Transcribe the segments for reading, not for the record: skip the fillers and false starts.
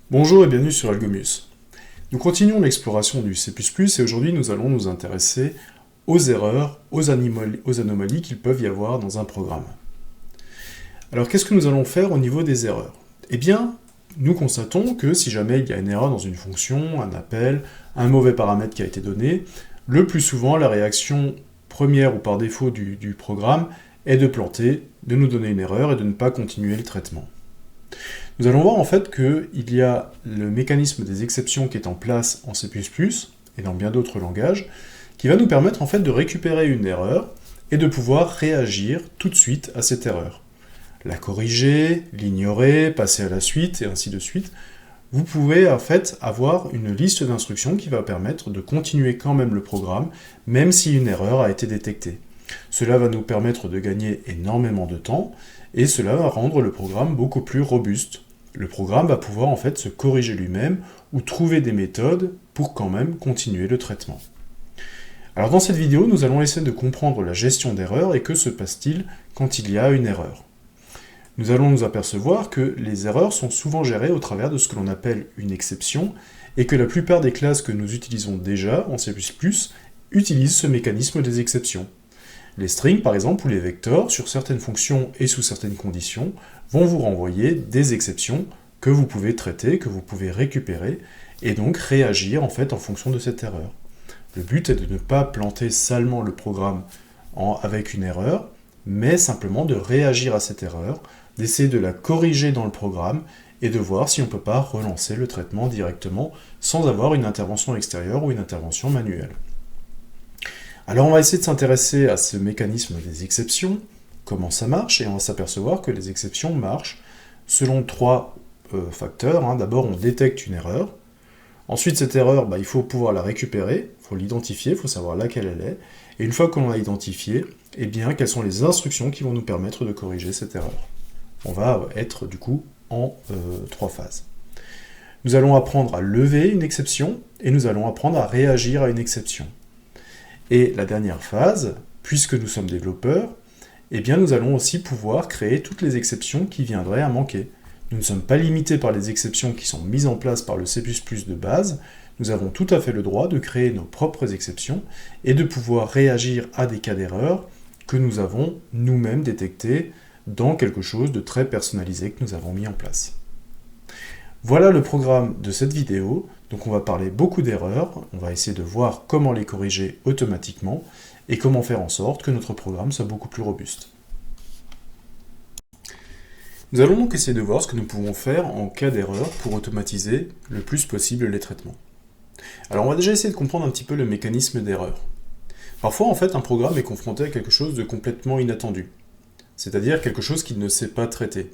Bonjour et bienvenue sur Algomus. Nous continuons l'exploration du C++ et aujourd'hui nous allons nous intéresser aux erreurs, aux anomalies qu'il peut y avoir dans un programme. Alors qu'est-ce que nous allons faire au niveau des erreurs? Eh bien, nous constatons que si jamais il y a une erreur dans une fonction, un appel, un mauvais paramètre qui a été donné, le plus souvent la réaction première ou par défaut du programme est de planter, de nous donner une erreur et de ne pas continuer le traitement. Nous allons voir en fait qu'il y a le mécanisme des exceptions qui est en place en C++ et dans bien d'autres langages, qui va nous permettre en fait de récupérer une erreur et de pouvoir réagir tout de suite à cette erreur. La corriger, l'ignorer, passer à la suite et ainsi de suite. Vous pouvez en fait avoir une liste d'instructions qui va permettre de continuer quand même le programme, même si une erreur a été détectée. Cela va nous permettre de gagner énormément de temps, et cela va rendre le programme beaucoup plus robuste. Le programme va pouvoir en fait se corriger lui-même ou trouver des méthodes pour quand même continuer le traitement. Alors dans cette vidéo, nous allons essayer de comprendre la gestion d'erreurs et que se passe-t-il quand il y a une erreur. Nous allons nous apercevoir que les erreurs sont souvent gérées au travers de ce que l'on appelle une exception et que la plupart des classes que nous utilisons déjà en C++ utilisent ce mécanisme des exceptions. Les strings, par exemple, ou les vecteurs, sur certaines fonctions et sous certaines conditions, vont vous renvoyer des exceptions que vous pouvez traiter, que vous pouvez récupérer, et donc réagir en fait en fonction de cette erreur. Le but est de ne pas planter salement le programme avec une erreur, mais simplement de réagir à cette erreur, d'essayer de la corriger dans le programme, et de voir si on ne peut pas relancer le traitement directement sans avoir une intervention extérieure ou une intervention manuelle. Alors on va essayer de s'intéresser à ce mécanisme des exceptions, comment ça marche, et on va s'apercevoir que les exceptions marchent selon trois facteurs. D'abord on détecte une erreur, ensuite cette erreur, il faut pouvoir la récupérer, il faut l'identifier, il faut savoir laquelle elle est, et une fois qu'on l'a identifiée, quelles sont les instructions qui vont nous permettre de corriger cette erreur. On va être du coup en trois phases. Nous allons apprendre à lever une exception, et nous allons apprendre à réagir à une exception. Et la dernière phase, puisque nous sommes développeurs, nous allons aussi pouvoir créer toutes les exceptions qui viendraient à manquer. Nous ne sommes pas limités par les exceptions qui sont mises en place par le C++ de base, nous avons tout à fait le droit de créer nos propres exceptions et de pouvoir réagir à des cas d'erreur que nous avons nous-mêmes détectés dans quelque chose de très personnalisé que nous avons mis en place. Voilà le programme de cette vidéo. Donc on va parler beaucoup d'erreurs, on va essayer de voir comment les corriger automatiquement et comment faire en sorte que notre programme soit beaucoup plus robuste. Nous allons donc essayer de voir ce que nous pouvons faire en cas d'erreur pour automatiser le plus possible les traitements. Alors on va déjà essayer de comprendre un petit peu le mécanisme d'erreur. Parfois en fait un programme est confronté à quelque chose de complètement inattendu, c'est-à-dire quelque chose qu'il ne sait pas traiter.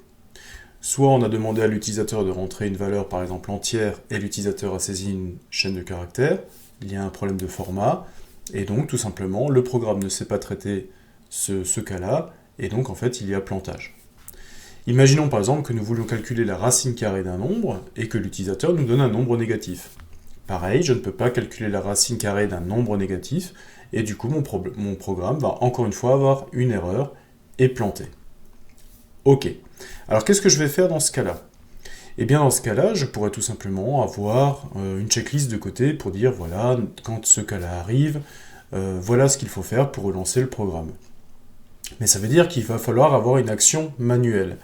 Soit on a demandé à l'utilisateur de rentrer une valeur par exemple entière et l'utilisateur a saisi une chaîne de caractères, il y a un problème de format, et donc tout simplement le programme ne sait pas traiter ce cas-là, et donc en fait il y a plantage. Imaginons par exemple que nous voulions calculer la racine carrée d'un nombre et que l'utilisateur nous donne un nombre négatif. Pareil, je ne peux pas calculer la racine carrée d'un nombre négatif, et du coup mon programme va encore une fois avoir une erreur et planter. Ok. Alors qu'est-ce que je vais faire dans ce cas-là? Eh bien dans ce cas-là, je pourrais tout simplement avoir une checklist de côté pour dire voilà, quand ce cas-là arrive, voilà ce qu'il faut faire pour relancer le programme. Mais ça veut dire qu'il va falloir avoir une action manuelle.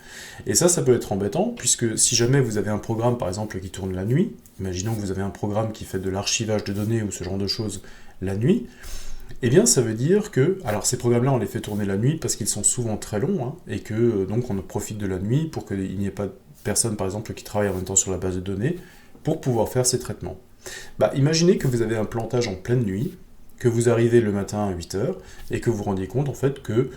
Et ça peut être embêtant, puisque si jamais vous avez un programme par exemple qui tourne la nuit, imaginons que vous avez un programme qui fait de l'archivage de données ou ce genre de choses la nuit, eh bien ça veut dire que, alors ces programmes-là on les fait tourner la nuit parce qu'ils sont souvent très longs, et que donc on profite de la nuit pour qu'il n'y ait pas de personne par exemple qui travaille en même temps sur la base de données pour pouvoir faire ces traitements. Imaginez que vous avez un plantage en pleine nuit, que vous arrivez le matin à 8h et que vous vous rendiez compte en fait que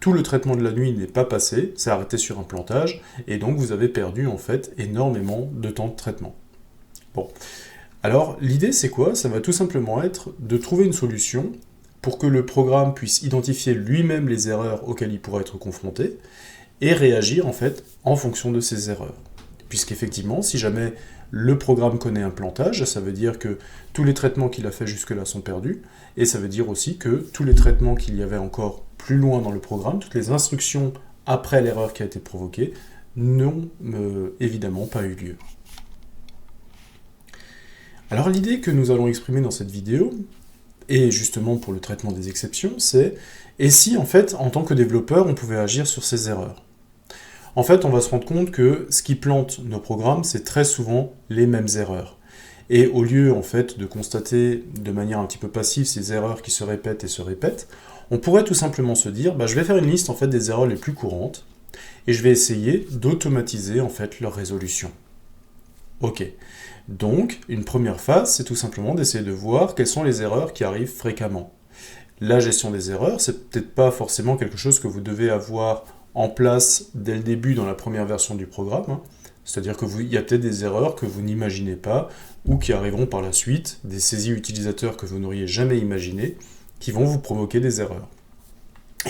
tout le traitement de la nuit n'est pas passé, c'est arrêté sur un plantage, et donc vous avez perdu en fait énormément de temps de traitement. Bon, alors l'idée c'est quoi? Ça va tout simplement être de trouver une solution pour que le programme puisse identifier lui-même les erreurs auxquelles il pourrait être confronté et réagir en fait en fonction de ces erreurs. Puisqu'effectivement, si jamais le programme connaît un plantage, ça veut dire que tous les traitements qu'il a fait jusque-là sont perdus, et ça veut dire aussi que tous les traitements qu'il y avait encore plus loin dans le programme, toutes les instructions après l'erreur qui a été provoquée, n'ont évidemment pas eu lieu. Alors l'idée que nous allons exprimer dans cette vidéo, et justement pour le traitement des exceptions, c'est et si en fait, en tant que développeur, on pouvait agir sur ces erreurs? En fait, on va se rendre compte que ce qui plante nos programmes, c'est très souvent les mêmes erreurs. Et au lieu en fait de constater de manière un petit peu passive ces erreurs qui se répètent, on pourrait tout simplement se dire, je vais faire une liste en fait des erreurs les plus courantes et je vais essayer d'automatiser en fait leur résolution. Ok. Donc, une première phase, c'est tout simplement d'essayer de voir quelles sont les erreurs qui arrivent fréquemment. La gestion des erreurs, c'est peut-être pas forcément quelque chose que vous devez avoir en place dès le début dans la première version du programme. C'est-à-dire qu'il y a peut-être des erreurs que vous n'imaginez pas ou qui arriveront par la suite, des saisies utilisateurs que vous n'auriez jamais imaginées, qui vont vous provoquer des erreurs.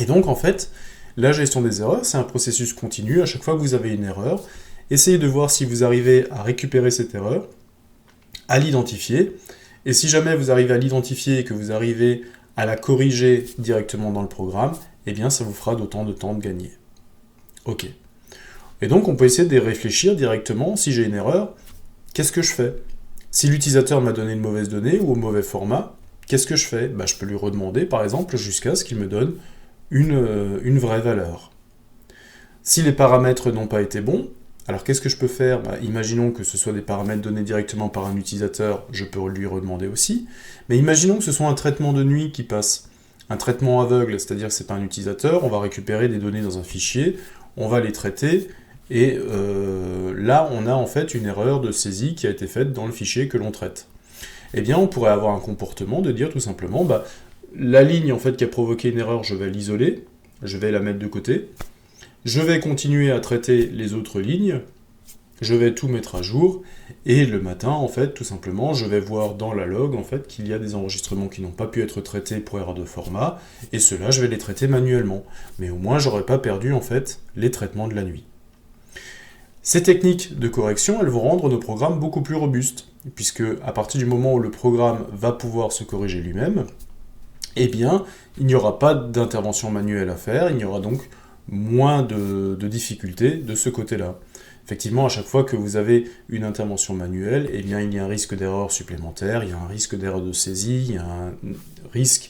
Et donc, en fait, la gestion des erreurs, c'est un processus continu. À chaque fois que vous avez une erreur, essayez de voir si vous arrivez à récupérer cette erreur, à l'identifier, et si jamais vous arrivez à l'identifier et que vous arrivez à la corriger directement dans le programme, eh bien ça vous fera d'autant de temps de gagner. Ok. Et donc on peut essayer de réfléchir directement, si j'ai une erreur, qu'est-ce que je fais? Si l'utilisateur m'a donné une mauvaise donnée ou au mauvais format, qu'est-ce que je fais? Je peux lui redemander par exemple jusqu'à ce qu'il me donne une vraie valeur. Si les paramètres n'ont pas été bons, alors qu'est-ce que je peux faire? Imaginons que ce soit des paramètres donnés directement par un utilisateur, je peux lui redemander aussi. Mais imaginons que ce soit un traitement de nuit qui passe. Un traitement aveugle, c'est-à-dire que ce n'est pas un utilisateur, on va récupérer des données dans un fichier, on va les traiter, et là on a en fait une erreur de saisie qui a été faite dans le fichier que l'on traite. Eh bien on pourrait avoir un comportement de dire tout simplement, la ligne en fait qui a provoqué une erreur, je vais l'isoler, je vais la mettre de côté. Je vais continuer à traiter les autres lignes, je vais tout mettre à jour, et le matin, en fait, tout simplement, je vais voir dans la log, en fait, qu'il y a des enregistrements qui n'ont pas pu être traités pour erreur de format, et ceux-là, je vais les traiter manuellement. Mais au moins, j'aurais pas perdu, en fait, les traitements de la nuit. Ces techniques de correction, elles vont rendre nos programmes beaucoup plus robustes, puisque à partir du moment où le programme va pouvoir se corriger lui-même, eh bien, il n'y aura pas d'intervention manuelle à faire, il n'y aura donc moins de difficultés de ce côté-là. Effectivement, à chaque fois que vous avez une intervention manuelle, eh bien, il y a un risque d'erreur supplémentaire, il y a un risque d'erreur de saisie, il y a un risque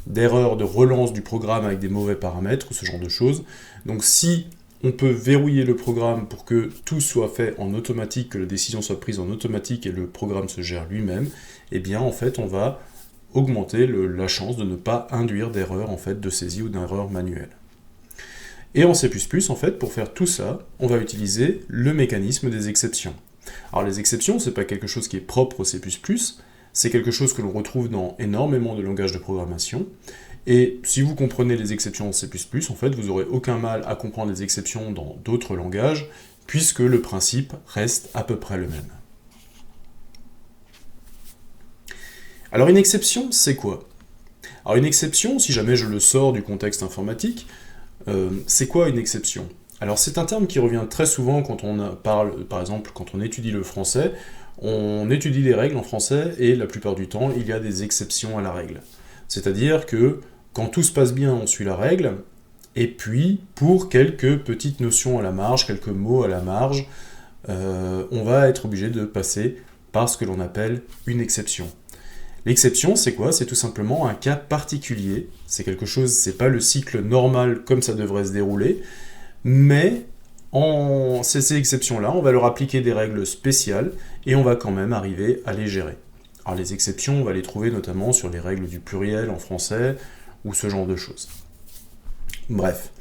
d'erreur de relance du programme avec des mauvais paramètres, ou ce genre de choses. Donc si on peut verrouiller le programme pour que tout soit fait en automatique, que la décision soit prise en automatique et le programme se gère lui-même, eh bien, en fait, on va augmenter la chance de ne pas induire d'erreur en fait, de saisie ou d'erreur manuelle. Et en C++, en fait, pour faire tout ça, on va utiliser le mécanisme des exceptions. Alors les exceptions, c'est pas quelque chose qui est propre au C++, c'est quelque chose que l'on retrouve dans énormément de langages de programmation, et si vous comprenez les exceptions en C++, en fait, vous n'aurez aucun mal à comprendre les exceptions dans d'autres langages, puisque le principe reste à peu près le même. Alors une exception, c'est quoi? Alors une exception, si jamais je le sors du contexte informatique, c'est quoi une exception? Alors c'est un terme qui revient très souvent quand on parle, par exemple, quand on étudie le français, on étudie les règles en français et la plupart du temps, il y a des exceptions à la règle. C'est-à-dire que quand tout se passe bien, on suit la règle, et puis pour quelques petites notions à la marge, quelques mots à la marge, on va être obligé de passer par ce que l'on appelle une exception. L'exception, c'est quoi? C'est tout simplement un cas particulier. C'est quelque chose, c'est pas le cycle normal comme ça devrait se dérouler, mais ces exceptions-là, on va leur appliquer des règles spéciales et on va quand même arriver à les gérer. Alors les exceptions, on va les trouver notamment sur les règles du pluriel en français ou ce genre de choses. Bref.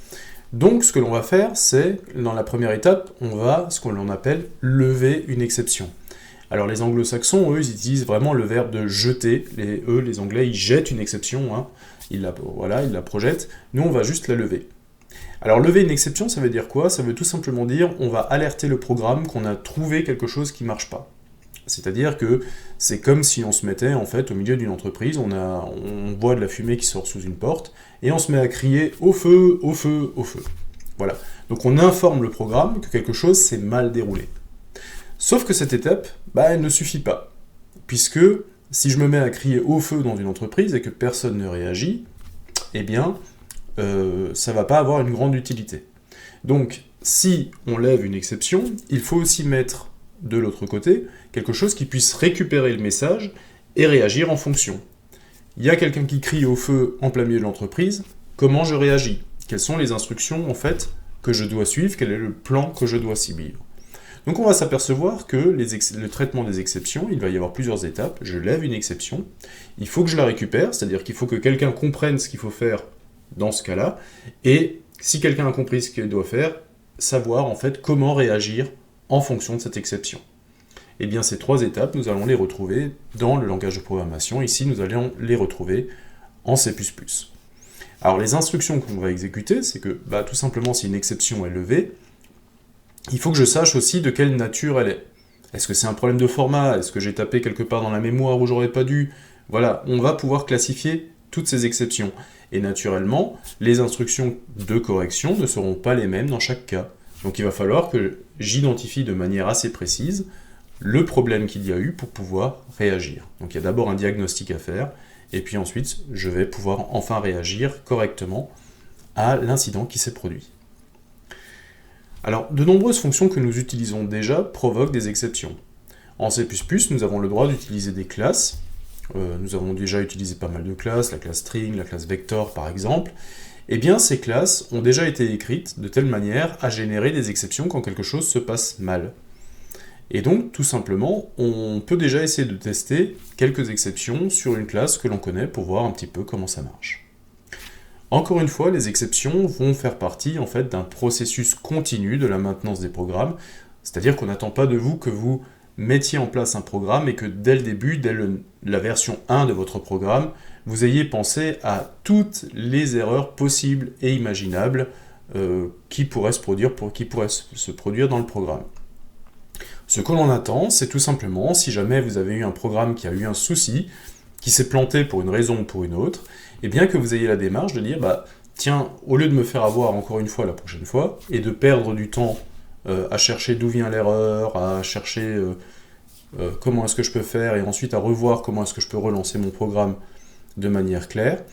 Donc ce que l'on va faire, c'est, dans la première étape, on va, ce que l'on appelle, lever une exception. Alors les anglo-saxons, eux, ils utilisent vraiment le verbe de jeter. Les anglais, ils jettent une exception, hein. Ils la projettent. Nous, on va juste la lever. Alors lever une exception, ça veut dire quoi? Ça veut tout simplement dire, on va alerter le programme qu'on a trouvé quelque chose qui ne marche pas. C'est-à-dire que c'est comme si on se mettait en fait au milieu d'une entreprise, on voit de la fumée qui sort sous une porte, et on se met à crier « au feu, au feu, au feu ». Voilà. Donc on informe le programme que quelque chose s'est mal déroulé. Sauf que cette étape, elle ne suffit pas. Puisque si je me mets à crier au feu dans une entreprise et que personne ne réagit, eh bien, ça ne va pas avoir une grande utilité. Donc, si on lève une exception, il faut aussi mettre de l'autre côté, quelque chose qui puisse récupérer le message et réagir en fonction. Il y a quelqu'un qui crie au feu en plein milieu de l'entreprise, comment je réagis? Quelles sont les instructions en fait que je dois suivre? Quel est le plan que je dois suivre? Donc on va s'apercevoir que le traitement des exceptions, il va y avoir plusieurs étapes. Je lève une exception, il faut que je la récupère, c'est-à-dire qu'il faut que quelqu'un comprenne ce qu'il faut faire dans ce cas-là, et si quelqu'un a compris ce qu'il doit faire, savoir en fait comment réagir en fonction de cette exception. Et bien ces trois étapes, nous allons les retrouver dans le langage de programmation. Ici, nous allons les retrouver en C++. Alors les instructions qu'on va exécuter, c'est que tout simplement si une exception est levée, il faut que je sache aussi de quelle nature elle est. Est-ce que c'est un problème de format? Est-ce que j'ai tapé quelque part dans la mémoire où j'aurais pas dû? Voilà, on va pouvoir classifier toutes ces exceptions. Et naturellement, les instructions de correction ne seront pas les mêmes dans chaque cas. Donc il va falloir que j'identifie de manière assez précise le problème qu'il y a eu pour pouvoir réagir. Donc il y a d'abord un diagnostic à faire, et puis ensuite je vais pouvoir enfin réagir correctement à l'incident qui s'est produit. Alors, de nombreuses fonctions que nous utilisons déjà provoquent des exceptions. En C++, nous avons le droit d'utiliser des classes. Nous avons déjà utilisé pas mal de classes, la classe string, la classe vector par exemple. Eh bien, ces classes ont déjà été écrites de telle manière à générer des exceptions quand quelque chose se passe mal. Et donc, tout simplement, on peut déjà essayer de tester quelques exceptions sur une classe que l'on connaît pour voir un petit peu comment ça marche. Encore une fois, les exceptions vont faire partie en fait d'un processus continu de la maintenance des programmes, c'est-à-dire qu'on n'attend pas de vous que vous mettiez en place un programme et que dès le début, dès la version 1 de votre programme, vous ayez pensé à toutes les erreurs possibles et imaginables qui pourraient se produire dans le programme. Ce que l'on attend, c'est tout simplement, si jamais vous avez eu un programme qui a eu un souci, qui s'est planté pour une raison ou pour une autre, et bien que vous ayez la démarche de dire, tiens, au lieu de me faire avoir encore une fois la prochaine fois, et de perdre du temps à chercher d'où vient l'erreur, à chercher comment est-ce que je peux faire, et ensuite à revoir comment est-ce que je peux relancer mon programme de manière claire,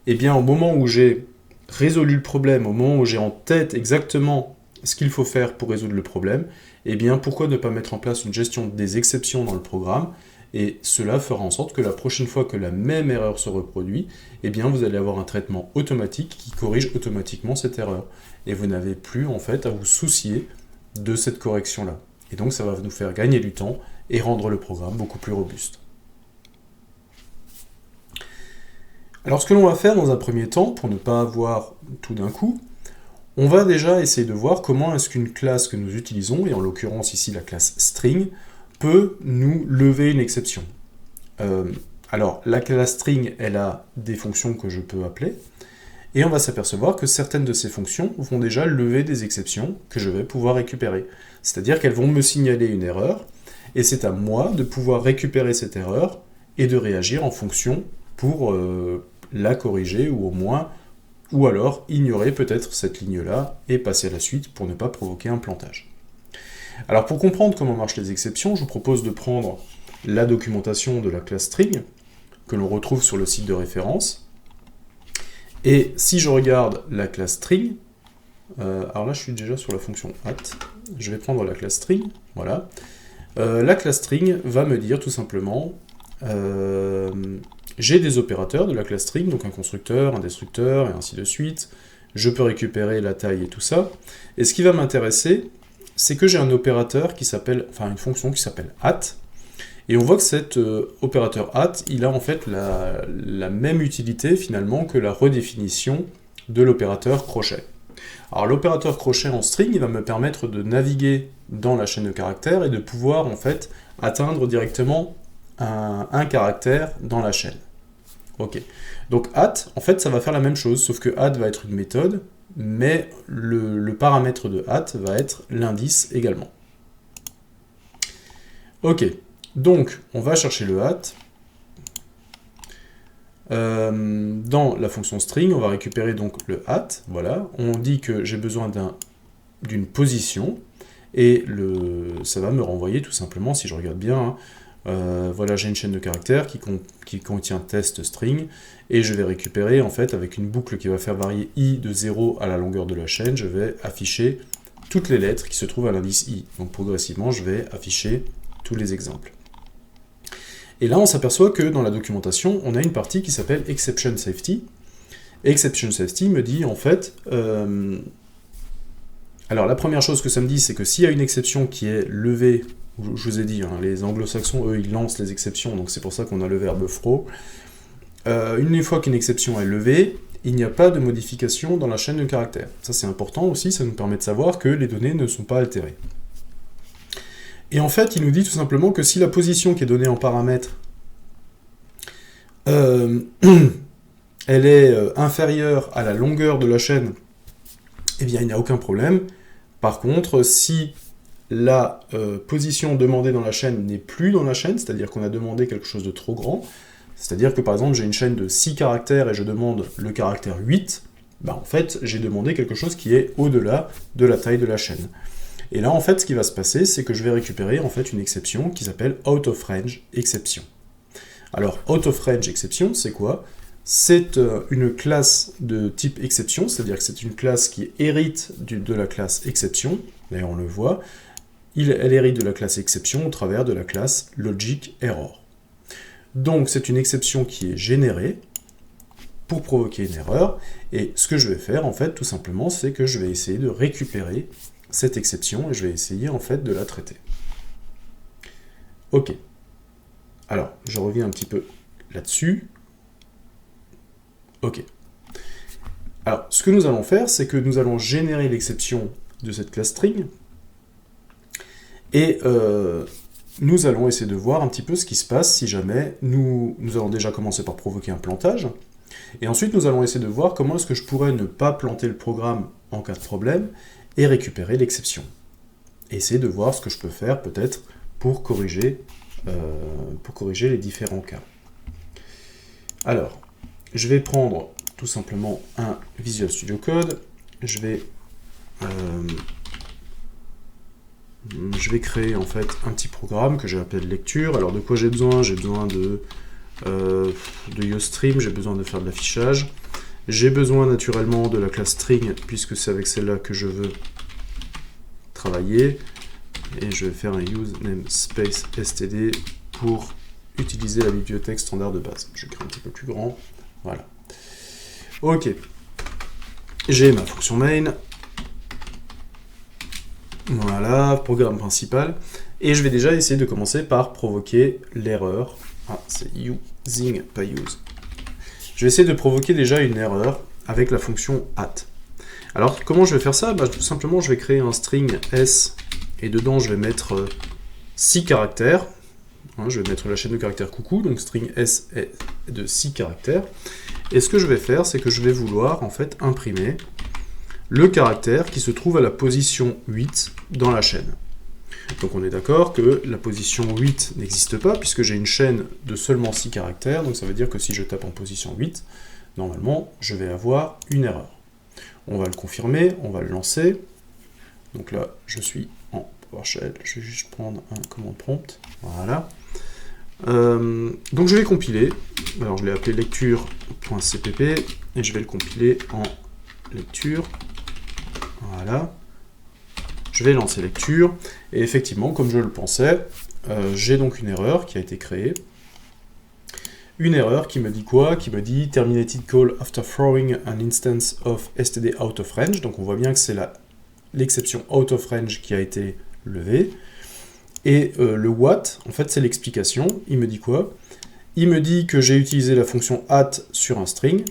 et bien au moment où j'ai résolu le problème, au moment où j'ai en tête exactement ce qu'il faut faire pour résoudre le problème, et bien pourquoi ne pas mettre en place une gestion des exceptions dans le programme, et cela fera en sorte que la prochaine fois que la même erreur se reproduit, eh bien vous allez avoir un traitement automatique qui corrige automatiquement cette erreur. Et vous n'avez plus en fait à vous soucier de cette correction-là. Et donc ça va nous faire gagner du temps et rendre le programme beaucoup plus robuste. Alors ce que l'on va faire dans un premier temps, pour ne pas avoir tout d'un coup, on va déjà essayer de voir comment est-ce qu'une classe que nous utilisons, et en l'occurrence ici la classe string, peut nous lever une exception. Alors, la classe string, elle a des fonctions que je peux appeler, et on va s'apercevoir que certaines de ces fonctions vont déjà lever des exceptions que je vais pouvoir récupérer. C'est-à-dire qu'elles vont me signaler une erreur, et c'est à moi de pouvoir récupérer cette erreur et de réagir en fonction pour la corriger, ou alors ignorer peut-être cette ligne-là et passer à la suite pour ne pas provoquer un plantage. Alors pour comprendre comment marchent les exceptions, je vous propose de prendre la documentation de la classe string, que l'on retrouve sur le site de référence. Et si je regarde la classe string, alors là je suis déjà sur la fonction at, je vais prendre la classe string, voilà. La classe string va me dire tout simplement, j'ai des opérateurs de la classe string, donc un constructeur, un destructeur, et ainsi de suite. Je peux récupérer la taille et tout ça. Et ce qui va m'intéresser, c'est que j'ai un opérateur qui s'appelle, une fonction qui s'appelle at, et on voit que cet opérateur at, il a en fait la même utilité finalement que la redéfinition de l'opérateur crochet. Alors l'opérateur crochet en string, il va me permettre de naviguer dans la chaîne de caractères et de pouvoir en fait atteindre directement un caractère dans la chaîne. Ok. Donc at, en fait, ça va faire la même chose, sauf que at va être une méthode, mais le paramètre de at va être l'indice également. Ok, donc on va chercher le at. Dans la fonction string, on va récupérer donc le at, voilà. On dit que j'ai besoin d'une position, et ça va me renvoyer tout simplement, si je regarde bien, voilà, j'ai une chaîne de caractères qui contient test string, et je vais récupérer, en fait, avec une boucle qui va faire varier i de 0 à la longueur de la chaîne, je vais afficher toutes les lettres qui se trouvent à l'indice i. Donc progressivement, je vais afficher tous les exemples. Et là, on s'aperçoit que dans la documentation, on a une partie qui s'appelle Exception Safety. Exception Safety me dit en fait... Alors la première chose que ça me dit, c'est que s'il y a une exception qui est levée, je vous ai dit, hein, les anglo-saxons, eux, ils lancent les exceptions, donc c'est pour ça qu'on a le verbe throw. Une fois qu'une exception est levée, il n'y a pas de modification dans la chaîne de caractères. Ça c'est important aussi, ça nous permet de savoir que les données ne sont pas altérées. Et en fait, il nous dit tout simplement que si la position qui est donnée en paramètre, elle est inférieure à la longueur de la chaîne, eh bien il n'y a aucun problème. Par contre, si la position demandée dans la chaîne n'est plus dans la chaîne, c'est-à-dire qu'on a demandé quelque chose de trop grand, c'est-à-dire que par exemple j'ai une chaîne de 6 caractères et je demande le caractère 8, bah en fait j'ai demandé quelque chose qui est au-delà de la taille de la chaîne. Et là en fait ce qui va se passer, c'est que je vais récupérer en fait une exception qui s'appelle out of range exception. Alors out of range exception, c'est quoi? C'est une classe de type exception, c'est-à-dire que c'est une classe qui hérite de la classe exception, d'ailleurs on le voit, elle hérite de la classe exception au travers de la classe logic error. Donc c'est une exception qui est générée pour provoquer une erreur, et ce que je vais faire en fait tout simplement, c'est que je vais essayer de récupérer cette exception et je vais essayer en fait de la traiter. Ok. Alors, je reviens un petit peu là-dessus. Ok. Alors, ce que nous allons faire, c'est que nous allons générer l'exception de cette classe string, et nous allons essayer de voir un petit peu ce qui se passe si jamais nous allons déjà commencer par provoquer un plantage, et ensuite nous allons essayer de voir comment est-ce que je pourrais ne pas planter le programme en cas de problème, et récupérer l'exception. Et essayer de voir ce que je peux faire peut-être pour corriger les différents cas. Alors, je vais prendre tout simplement un Visual Studio Code, je vais créer en fait un petit programme que j'appelle lecture. Alors de quoi j'ai besoin? J'ai besoin de YoStream, j'ai besoin de faire de l'affichage. J'ai besoin naturellement de la classe string, puisque c'est avec celle-là que je veux travailler. Et je vais faire un use namespace std pour utiliser la bibliothèque standard de base. Je crée un petit peu plus grand. Voilà. Ok. J'ai ma fonction main. Voilà, programme principal. Et je vais déjà essayer de commencer par provoquer l'erreur. Ah, c'est using, pas use. Je vais essayer de provoquer déjà une erreur avec la fonction at. Alors, comment je vais faire ça? Tout simplement, je vais créer un string s, et dedans, je vais mettre 6 caractères. Je vais mettre la chaîne de caractères coucou, donc string s est de 6 caractères. Et ce que je vais faire, c'est que je vais vouloir, en fait, imprimer le caractère qui se trouve à la position 8 dans la chaîne. Donc on est d'accord que la position 8 n'existe pas, puisque j'ai une chaîne de seulement 6 caractères, donc ça veut dire que si je tape en position 8, normalement, je vais avoir une erreur. On va le confirmer, on va le lancer. Donc là, je suis en PowerShell, je vais juste prendre un command prompt, voilà. Donc je vais compiler, alors je l'ai appelé lecture.cpp, et je vais le compiler en lecture, voilà. Je vais lancer lecture, et effectivement, comme je le pensais, j'ai donc une erreur qui a été créée. Une erreur qui me dit quoi? Qui me dit terminated call after throwing an instance of std out of range. Donc on voit bien que c'est l'exception out of range qui a été levée. Et le what, en fait, c'est l'explication. Il me dit quoi? Il me dit que j'ai utilisé la fonction at sur un string,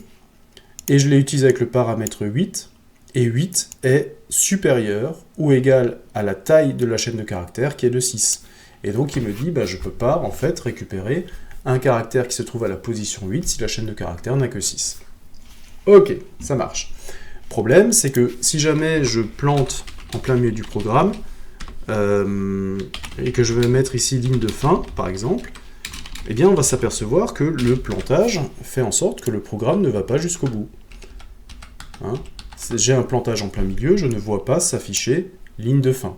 et je l'ai utilisé avec le paramètre 8, et 8 est supérieur ou égal à la taille de la chaîne de caractères qui est de 6. Et donc il me dit, je ne peux pas en fait récupérer un caractère qui se trouve à la position 8 si la chaîne de caractères n'a que 6. Ok, ça marche. Problème, c'est que si jamais je plante en plein milieu du programme, et que je vais mettre ici ligne de fin, par exemple, eh bien on va s'apercevoir que le plantage fait en sorte que le programme ne va pas jusqu'au bout. J'ai un plantage en plein milieu, je ne vois pas s'afficher ligne de fin.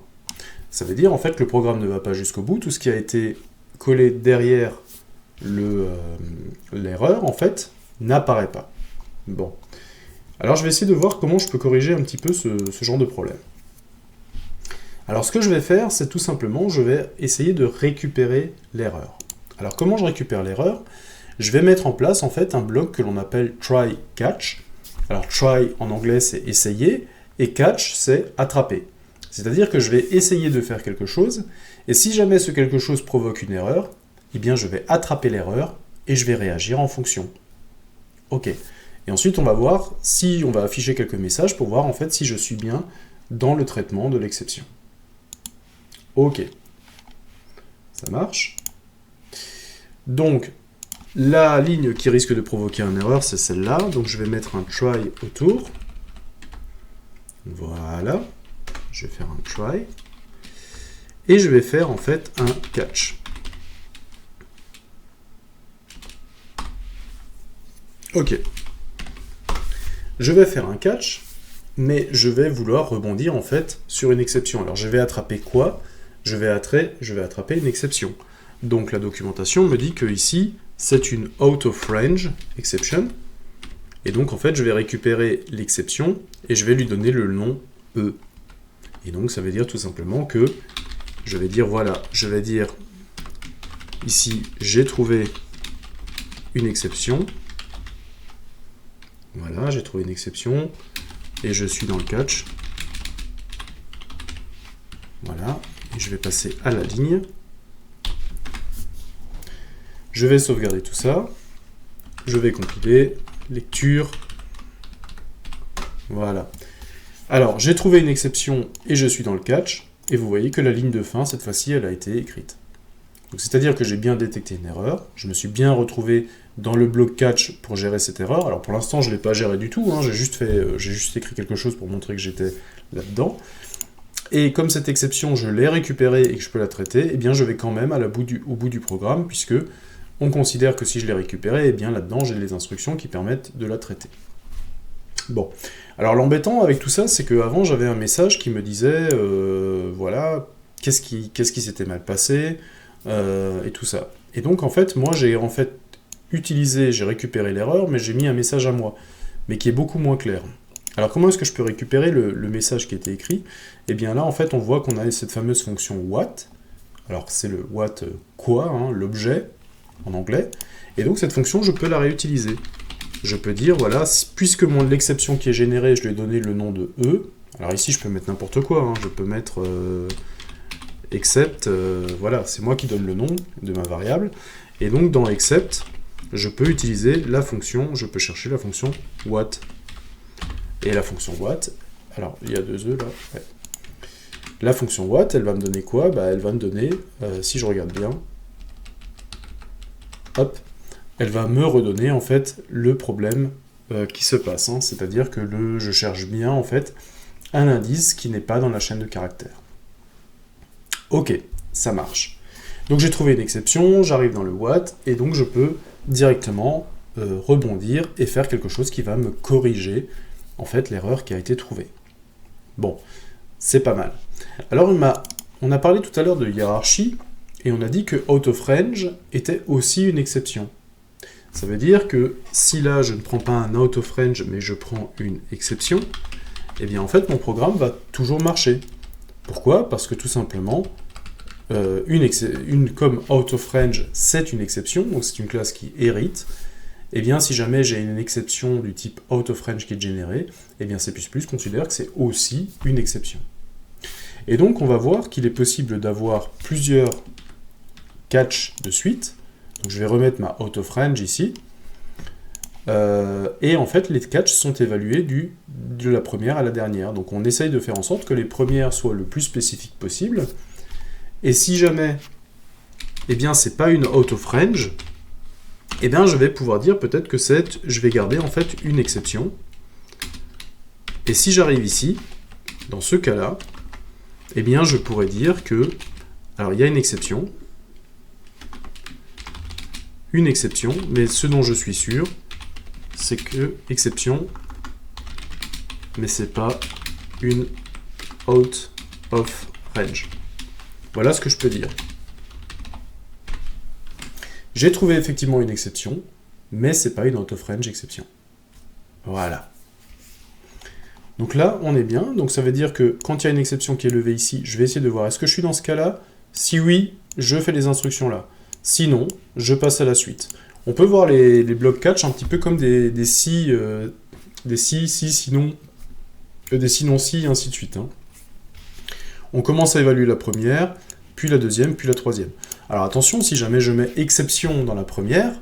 Ça veut dire en fait que le programme ne va pas jusqu'au bout, tout ce qui a été collé derrière l'erreur, en fait, n'apparaît pas. Bon. Alors je vais essayer de voir comment je peux corriger un petit peu ce genre de problème. Alors ce que je vais faire, c'est tout simplement, je vais essayer de récupérer l'erreur. Alors comment je récupère l'erreur? Je vais mettre en place en fait un bloc que l'on appelle try catch. Alors try en anglais c'est essayer, et catch c'est attraper. C'est-à-dire que je vais essayer de faire quelque chose, et si jamais ce quelque chose provoque une erreur, eh bien je vais attraper l'erreur, et je vais réagir en fonction. Ok. Et ensuite on va voir si on va afficher quelques messages pour voir en fait si je suis bien dans le traitement de l'exception. Ok. Ça marche. Donc, la ligne qui risque de provoquer une erreur, c'est celle-là. Donc je vais mettre un try autour. Voilà. Je vais faire un try. Et je vais faire en fait un catch. Ok. Je vais faire un catch, mais je vais vouloir rebondir en fait sur une exception. Alors je vais attraper quoi? Je vais attraper une exception. Donc la documentation me dit que ici, c'est une out of range exception. Et donc en fait, je vais récupérer l'exception et je vais lui donner le nom E. Et donc ça veut dire tout simplement que je vais dire, voilà, je vais dire ici, j'ai trouvé une exception. Voilà, j'ai trouvé une exception et je suis dans le catch. Voilà, et je vais passer à la ligne. Je vais sauvegarder tout ça. Je vais compiler, lecture. Voilà. Alors, j'ai trouvé une exception et je suis dans le catch. Et vous voyez que la ligne de fin, cette fois-ci, elle a été écrite. Donc, c'est-à-dire que j'ai bien détecté une erreur. Je me suis bien retrouvé dans le bloc catch pour gérer cette erreur. Alors, pour l'instant, je ne l'ai pas géré du tout. Hein. J'ai juste écrit quelque chose pour montrer que j'étais là-dedans. Et comme cette exception, je l'ai récupérée et que je peux la traiter, eh bien, je vais quand même au bout du programme, puisque on considère que si je l'ai récupérée, eh bien, là-dedans, j'ai les instructions qui permettent de la traiter. Bon. Alors, l'embêtant avec tout ça, c'est qu'avant, j'avais un message qui me disait, voilà, qu'est-ce qui s'était mal passé, et tout ça. Et donc, en fait, moi, j'ai récupéré l'erreur, mais j'ai mis un message à moi, mais qui est beaucoup moins clair. Alors, comment est-ce que je peux récupérer le message qui a été écrit? Eh bien là, en fait, on voit qu'on a cette fameuse fonction what. Alors, c'est le what quoi, hein, l'objet, en anglais. Et donc, cette fonction, je peux la réutiliser. Je peux dire, voilà, puisque l'exception qui est générée, je lui ai donné le nom de E. Alors ici, je peux mettre n'importe quoi. Hein, je peux mettre except. Voilà, c'est moi qui donne le nom de ma variable. Et donc, dans except, je peux utiliser la fonction, je peux chercher la fonction what. Et la fonction what, alors il y a deux E là, ouais. La fonction what, elle va me donner quoi? Bah, elle va me donner, si je regarde bien, hop, elle va me redonner en fait le problème qui se passe, hein. C'est-à-dire que je cherche bien en fait un indice qui n'est pas dans la chaîne de caractères. Ok, ça marche. Donc j'ai trouvé une exception, j'arrive dans le what, et donc je peux directement rebondir et faire quelque chose qui va me corriger en fait l'erreur qui a été trouvée. Bon, c'est pas mal. Alors on a parlé tout à l'heure de hiérarchie, et on a dit que out of range était aussi une exception. Ça veut dire que si là je ne prends pas un out of range, mais je prends une exception, eh bien en fait mon programme va toujours marcher. Pourquoi? Parce que tout simplement, comme out of range c'est une exception, donc c'est une classe qui hérite, eh bien si jamais j'ai une exception du type out of range qui est générée, eh bien C++ considère que c'est aussi une exception. Et donc on va voir qu'il est possible d'avoir plusieurs catch de suite. Donc je vais remettre ma out of range ici. Et en fait les catchs sont évalués de la première à la dernière. Donc on essaye de faire en sorte que les premières soient le plus spécifiques possible. Et si jamais eh bien c'est pas une out of range, eh bien je vais pouvoir dire peut-être que je vais garder en fait une exception. Et si j'arrive ici, dans ce cas-là, eh bien je pourrais dire que, alors il y a une exception, mais ce dont je suis sûr, c'est que exception, mais c'est pas une out of range. Voilà ce que je peux dire. J'ai trouvé effectivement une exception, mais c'est pas une out of range exception. Voilà. Donc là, on est bien. Donc ça veut dire que quand il y a une exception qui est levée ici, je vais essayer de voir est-ce que je suis dans ce cas-là. Si oui, je fais les instructions là. Sinon, je passe à la suite. On peut voir les blocs catch un petit peu comme des si, sinon, des sinon si, et ainsi de suite. Hein. On commence à évaluer la première, puis la deuxième, puis la troisième. Alors attention, si jamais je mets exception dans la première,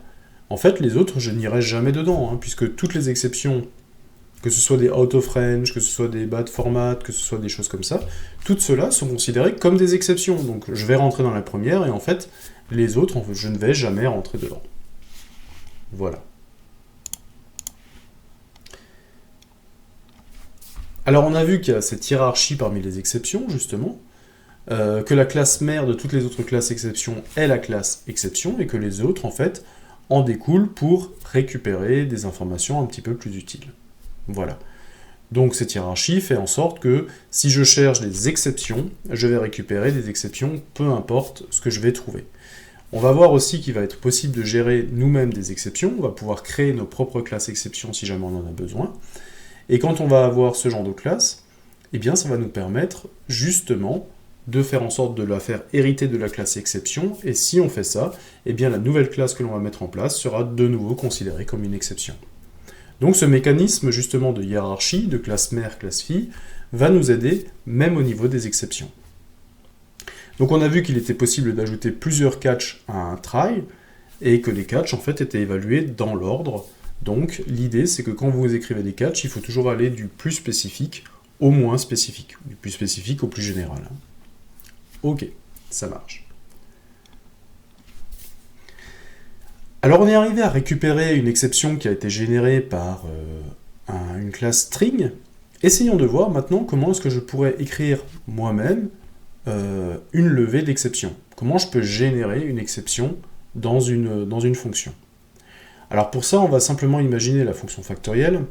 en fait, les autres, je n'irai jamais dedans, hein, puisque toutes les exceptions, que ce soit des out of range, que ce soit des bad format, que ce soit des choses comme ça, toutes ceux-là sont considérées comme des exceptions. Donc je vais rentrer dans la première, et en fait, les autres, je ne vais jamais rentrer dedans. Voilà. Alors on a vu qu'il y a cette hiérarchie parmi les exceptions, justement, que la classe mère de toutes les autres classes exceptions est la classe exception, et que les autres, en fait, en découlent pour récupérer des informations un petit peu plus utiles. Voilà. Donc cette hiérarchie fait en sorte que si je cherche des exceptions, je vais récupérer des exceptions, peu importe ce que je vais trouver. On va voir aussi qu'il va être possible de gérer nous-mêmes des exceptions, on va pouvoir créer nos propres classes exceptions si jamais on en a besoin. Et quand on va avoir ce genre de classe, eh bien ça va nous permettre justement de faire en sorte de la faire hériter de la classe exception, et si on fait ça, eh bien la nouvelle classe que l'on va mettre en place sera de nouveau considérée comme une exception. Donc ce mécanisme justement de hiérarchie, de classe mère, classe fille, va nous aider même au niveau des exceptions. Donc on a vu qu'il était possible d'ajouter plusieurs catch à un try, et que les catch en fait étaient évalués dans l'ordre. Donc l'idée c'est que quand vous écrivez des catch, il faut toujours aller du plus spécifique au moins spécifique, du plus spécifique au plus général. Ok, ça marche. Alors on est arrivé à récupérer une exception qui a été générée par une classe string. Essayons de voir maintenant comment est-ce que je pourrais écrire moi-même une levée d'exception. Comment je peux générer une exception dans une fonction. Alors pour ça, on va simplement imaginer la fonction factorielle.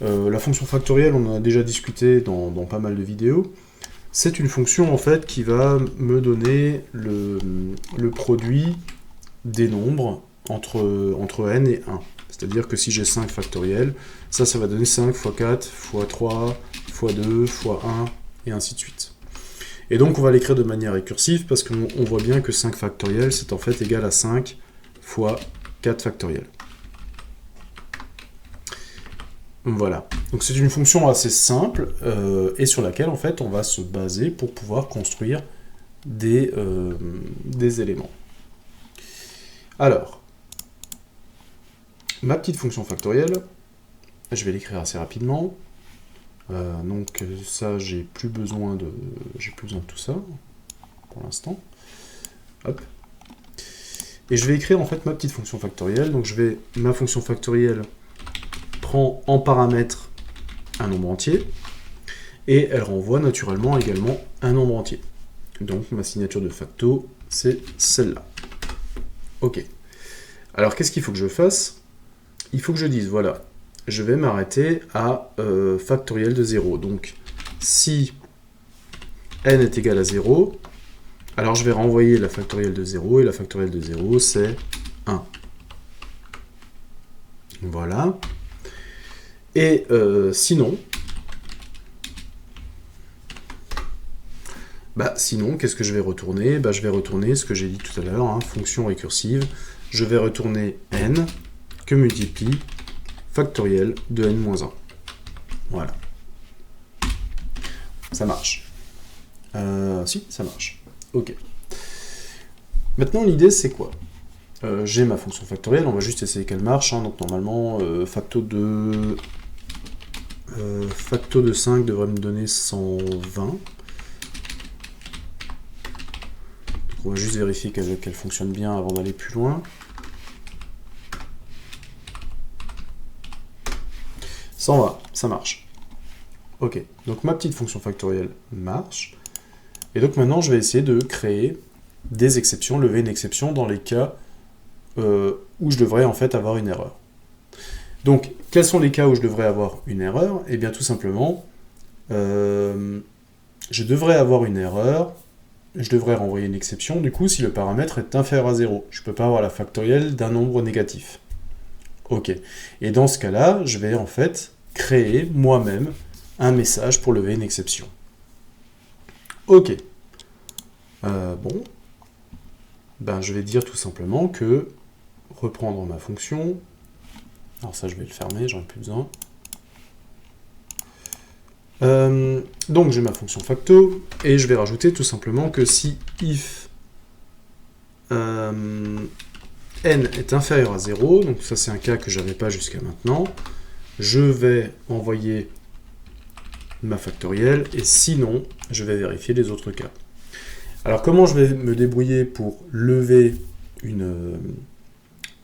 La fonction factorielle, on en a déjà discuté dans pas mal de vidéos. C'est une fonction en fait qui va me donner le produit des nombres entre n et 1. C'est-à-dire que si j'ai 5 factoriel, ça va donner 5 fois 4, fois 3, fois 2, fois 1, et ainsi de suite. Et donc on va l'écrire de manière récursive, parce qu'on voit bien que 5 factoriel, c'est en fait égal à 5 fois 4 factoriel. Voilà. Donc c'est une fonction assez simple, et sur laquelle en fait on va se baser pour pouvoir construire des éléments. Alors, ma petite fonction factorielle, je vais l'écrire assez rapidement. Donc ça, j'ai plus besoin de tout ça pour l'instant. Hop. Et je vais écrire en fait ma petite fonction factorielle. Donc ma fonction factorielle prend en paramètre un nombre entier et elle renvoie naturellement également un nombre entier. Donc ma signature de facto, c'est celle-là. Ok. Alors qu'est-ce qu'il faut que je fasse? Il faut que je dise, voilà, je vais m'arrêter à factoriel de 0. Donc, si n est égal à 0, alors je vais renvoyer la factorielle de 0, et la factorielle de 0, c'est 1. Voilà. Et sinon, qu'est-ce que je vais retourner? Je vais retourner ce que j'ai dit tout à l'heure, hein, fonction récursive. Je vais retourner n que multiplie factoriel de n-1. Voilà. Ça marche. Si, ça marche. Ok. Maintenant, l'idée, c'est quoi? J'ai ma fonction factorielle, on va juste essayer qu'elle marche. Hein, donc, normalement, facto de 5 devrait me donner 120. Donc, on va juste vérifier qu'elle fonctionne bien avant d'aller plus loin. Ça marche. Ok, donc ma petite fonction factorielle marche. Et donc maintenant, je vais essayer de créer des exceptions, lever une exception dans les cas où je devrais en fait avoir une erreur. Donc, quels sont les cas où je devrais avoir une erreur? Eh bien, tout simplement, je devrais avoir une erreur, je devrais renvoyer une exception, du coup, si le paramètre est inférieur à 0. Je ne peux pas avoir la factorielle d'un nombre négatif. Ok. Et dans ce cas-là, je vais en fait créer moi-même un message pour lever une exception. Ok. Bon. Ben, je vais dire tout simplement que reprendre ma fonction. Alors ça, je vais le fermer, j'en ai plus besoin. Donc j'ai ma fonction facto, et je vais rajouter tout simplement que si if n est inférieur à 0, donc ça c'est un cas que je n'avais pas jusqu'à maintenant, je vais envoyer ma factorielle, et sinon, je vais vérifier les autres cas. Alors comment je vais me débrouiller pour lever une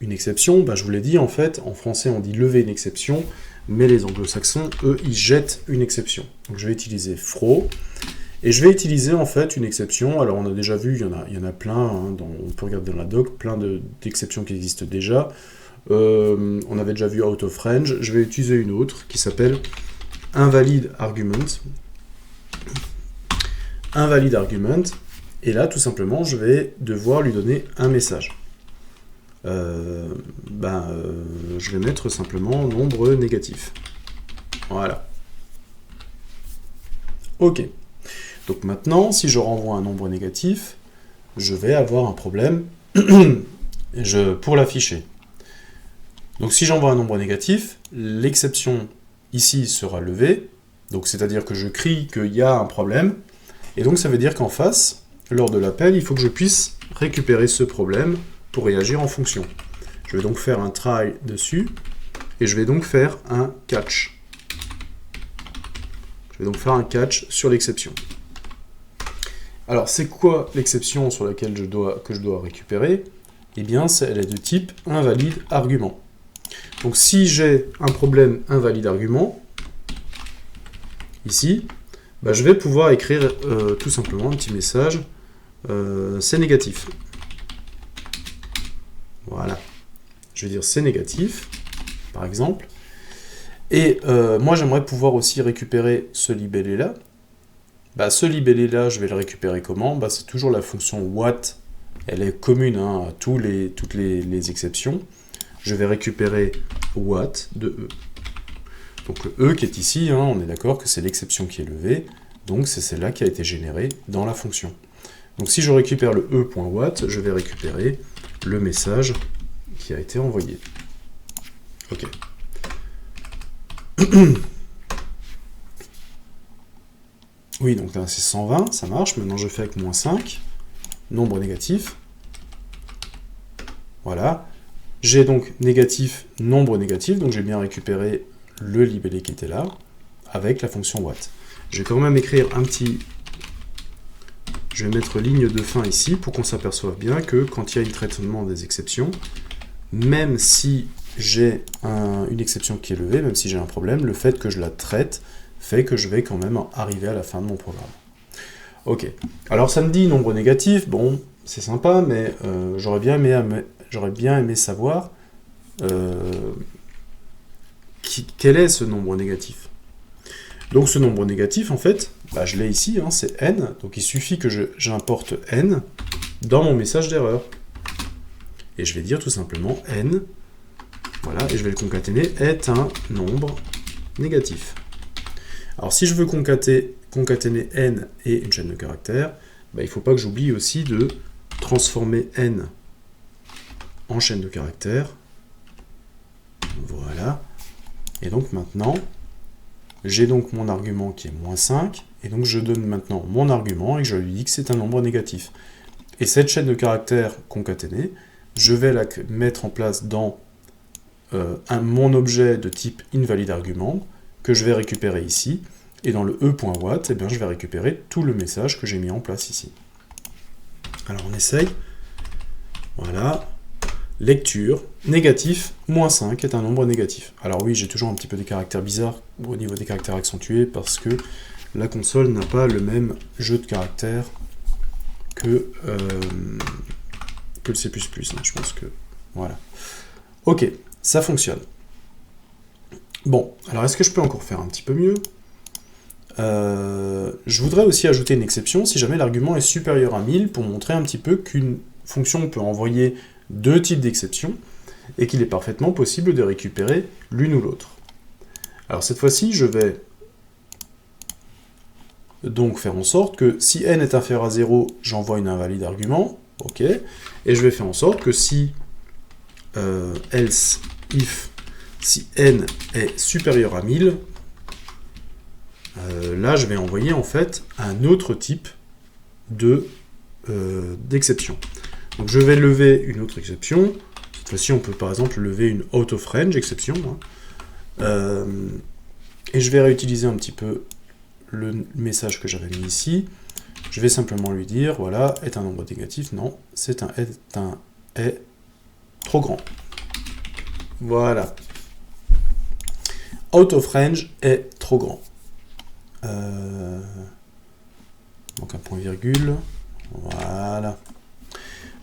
exception? Ben, je vous l'ai dit, en fait, en français on dit lever une exception, mais les anglo-saxons, eux, ils jettent une exception. Donc je vais utiliser throw, et je vais utiliser en fait une exception. Alors on a déjà vu, il y en a plein, hein, on peut regarder dans la doc, plein d'exceptions qui existent déjà. On avait déjà vu out of range, je vais utiliser une autre qui s'appelle invalid argument. Invalid argument, et là tout simplement je vais devoir lui donner un message. Je vais mettre simplement nombre négatif. Voilà. Ok. Donc maintenant, si je renvoie un nombre négatif, je vais avoir un problème pour l'afficher. Donc si j'envoie un nombre négatif, l'exception ici sera levée, donc c'est-à-dire que je crie qu'il y a un problème, et donc ça veut dire qu'en face, lors de l'appel, il faut que je puisse récupérer ce problème pour réagir en fonction. Je vais donc faire un try dessus, et je vais donc faire un catch. Je vais donc faire un catch sur l'exception. Alors, c'est quoi l'exception sur laquelle que je dois récupérer? Eh bien, elle est de type invalide argument. Donc, si j'ai un problème invalide argument, ici, je vais pouvoir écrire tout simplement un petit message, c'est négatif. Voilà. Je vais dire c'est négatif, par exemple. Et moi, j'aimerais pouvoir aussi récupérer ce libellé-là. Ce libellé-là, je vais le récupérer comment? C'est toujours la fonction what. Elle est commune à toutes les exceptions. Je vais récupérer what de E. Donc le E qui est ici, on est d'accord que c'est l'exception qui est levée. Donc c'est celle-là qui a été générée dans la fonction. Donc si je récupère le E.what, je vais récupérer le message qui a été envoyé. Ok. Oui, donc là c'est 120, ça marche. Maintenant je fais avec moins 5, nombre négatif. Voilà. J'ai donc négatif, nombre négatif, donc j'ai bien récupéré le libellé qui était là, avec la fonction what. Je vais quand même écrire un petit... Je vais mettre ligne de fin ici, pour qu'on s'aperçoive bien que quand il y a un traitement des exceptions, même si j'ai une exception qui est levée, même si j'ai un problème, le fait que je la traite fait que je vais quand même arriver à la fin de mon programme. Ok, alors ça me dit nombre négatif, bon, c'est sympa, mais j'aurais bien aimé savoir quel est ce nombre négatif. Donc ce nombre négatif, en fait, je l'ai ici, c'est n, donc il suffit que j'importe n dans mon message d'erreur. Et je vais dire tout simplement n, voilà, et je vais le concaténer, est un nombre négatif. Alors si je veux concaténer n et une chaîne de caractères, il ne faut pas que j'oublie aussi de transformer n en chaîne de caractères. Voilà. Et donc maintenant, j'ai donc mon argument qui est moins 5, et donc je donne maintenant mon argument et je lui dis que c'est un nombre négatif. Et cette chaîne de caractères concaténée, je vais la mettre en place dans mon objet de type invalidArgument, que je vais récupérer ici, et dans le e.what, je vais récupérer tout le message que j'ai mis en place ici. Alors on essaye. Voilà. Lecture, négatif, moins 5 est un nombre négatif. Alors oui, j'ai toujours un petit peu des caractères bizarres au niveau des caractères accentués, parce que la console n'a pas le même jeu de caractères que le C++. Je pense que... Voilà. Ok, ça fonctionne. Bon, alors est-ce que je peux encore faire un petit peu mieux? Je voudrais aussi ajouter une exception si jamais l'argument est supérieur à 1000 pour montrer un petit peu qu'une fonction peut envoyer deux types d'exceptions et qu'il est parfaitement possible de récupérer l'une ou l'autre. Alors cette fois-ci, je vais donc faire en sorte que si n est inférieur à 0, j'envoie une invalide argument, ok, et je vais faire en sorte que si else if si n est supérieur à 1000, là je vais envoyer en fait un autre type d'exception. Donc je vais lever une autre exception. Cette fois-ci on peut par exemple lever une out of range exception, hein. Et je vais réutiliser un petit peu le message que j'avais mis ici. Je vais simplement lui dire, voilà, est un nombre négatif, non, c'est un est trop grand. Voilà. Out of range est trop grand. Donc un point virgule, voilà.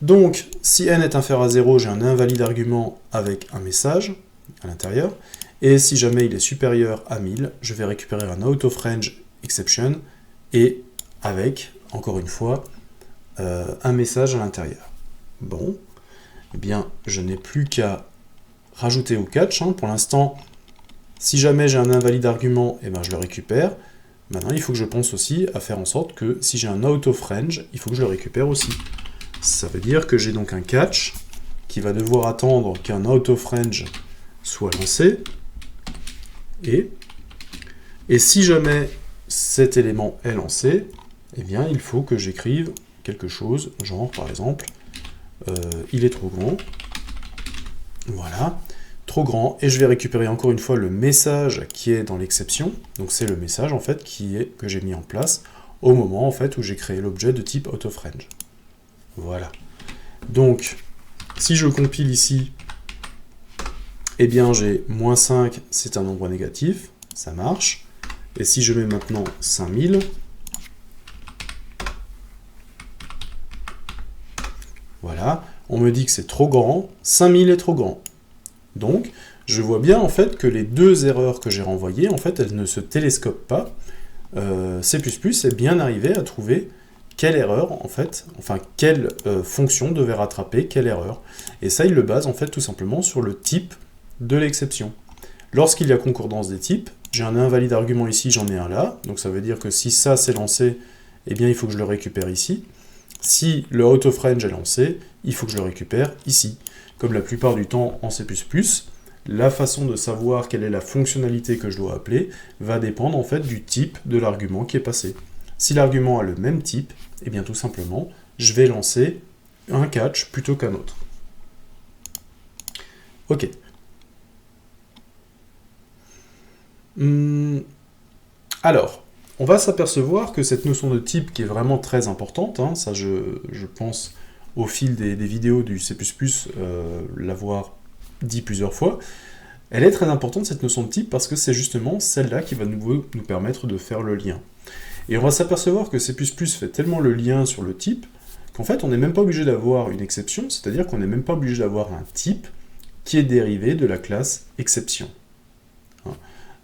Donc, si n est inférieur à 0, j'ai un invalide argument avec un message à l'intérieur. Et si jamais il est supérieur à 1000, je vais récupérer un out of range exception et avec, encore une fois, un message à l'intérieur. Bon, eh bien, je n'ai plus qu'à rajouter au catch. Pour l'instant, si jamais j'ai un invalide argument, eh ben, je le récupère. Maintenant, il faut que je pense aussi à faire en sorte que si j'ai un out of range, il faut que je le récupère aussi. Ça veut dire que j'ai donc un catch qui va devoir attendre qu'un out of range soit lancé. Et si jamais cet élément est lancé, eh bien, il faut que j'écrive quelque chose, genre, par exemple, il est trop grand. Voilà, trop grand. Et je vais récupérer encore une fois le message qui est dans l'exception. Donc c'est le message, en fait, que j'ai mis en place au moment, en fait, où j'ai créé l'objet de type out of range. Voilà. Donc, si je compile ici, eh bien, j'ai moins 5, c'est un nombre négatif, ça marche. Et si je mets maintenant 5000, voilà, on me dit que c'est trop grand, 5000 est trop grand. Donc, je vois bien en fait que les deux erreurs que j'ai renvoyées, en fait, elles ne se télescopent pas. C++ est bien arrivé à trouver quelle erreur, en fait, enfin, quelle fonction devait rattraper quelle erreur. Et ça, il le base, en fait, tout simplement sur le type de l'exception. Lorsqu'il y a concordance des types, j'ai un invalide argument ici, j'en ai un là, donc ça veut dire que si ça c'est lancé, eh bien il faut que je le récupère ici. Si le out of range est lancé, il faut que je le récupère ici. Comme la plupart du temps en C++, la façon de savoir quelle est la fonctionnalité que je dois appeler va dépendre en fait du type de l'argument qui est passé. Si l'argument a le même type, eh bien tout simplement, je vais lancer un catch plutôt qu'un autre. Ok. Alors, on va s'apercevoir que cette notion de type qui est vraiment très importante, hein, ça je pense au fil des vidéos du C++, l'avoir dit plusieurs fois, elle est très importante cette notion de type parce que c'est justement celle-là qui va nous permettre de faire le lien. Et on va s'apercevoir que C++ fait tellement le lien sur le type qu'en fait on n'est même pas obligé d'avoir une exception, c'est-à-dire qu'on n'est même pas obligé d'avoir un type qui est dérivé de la classe exception.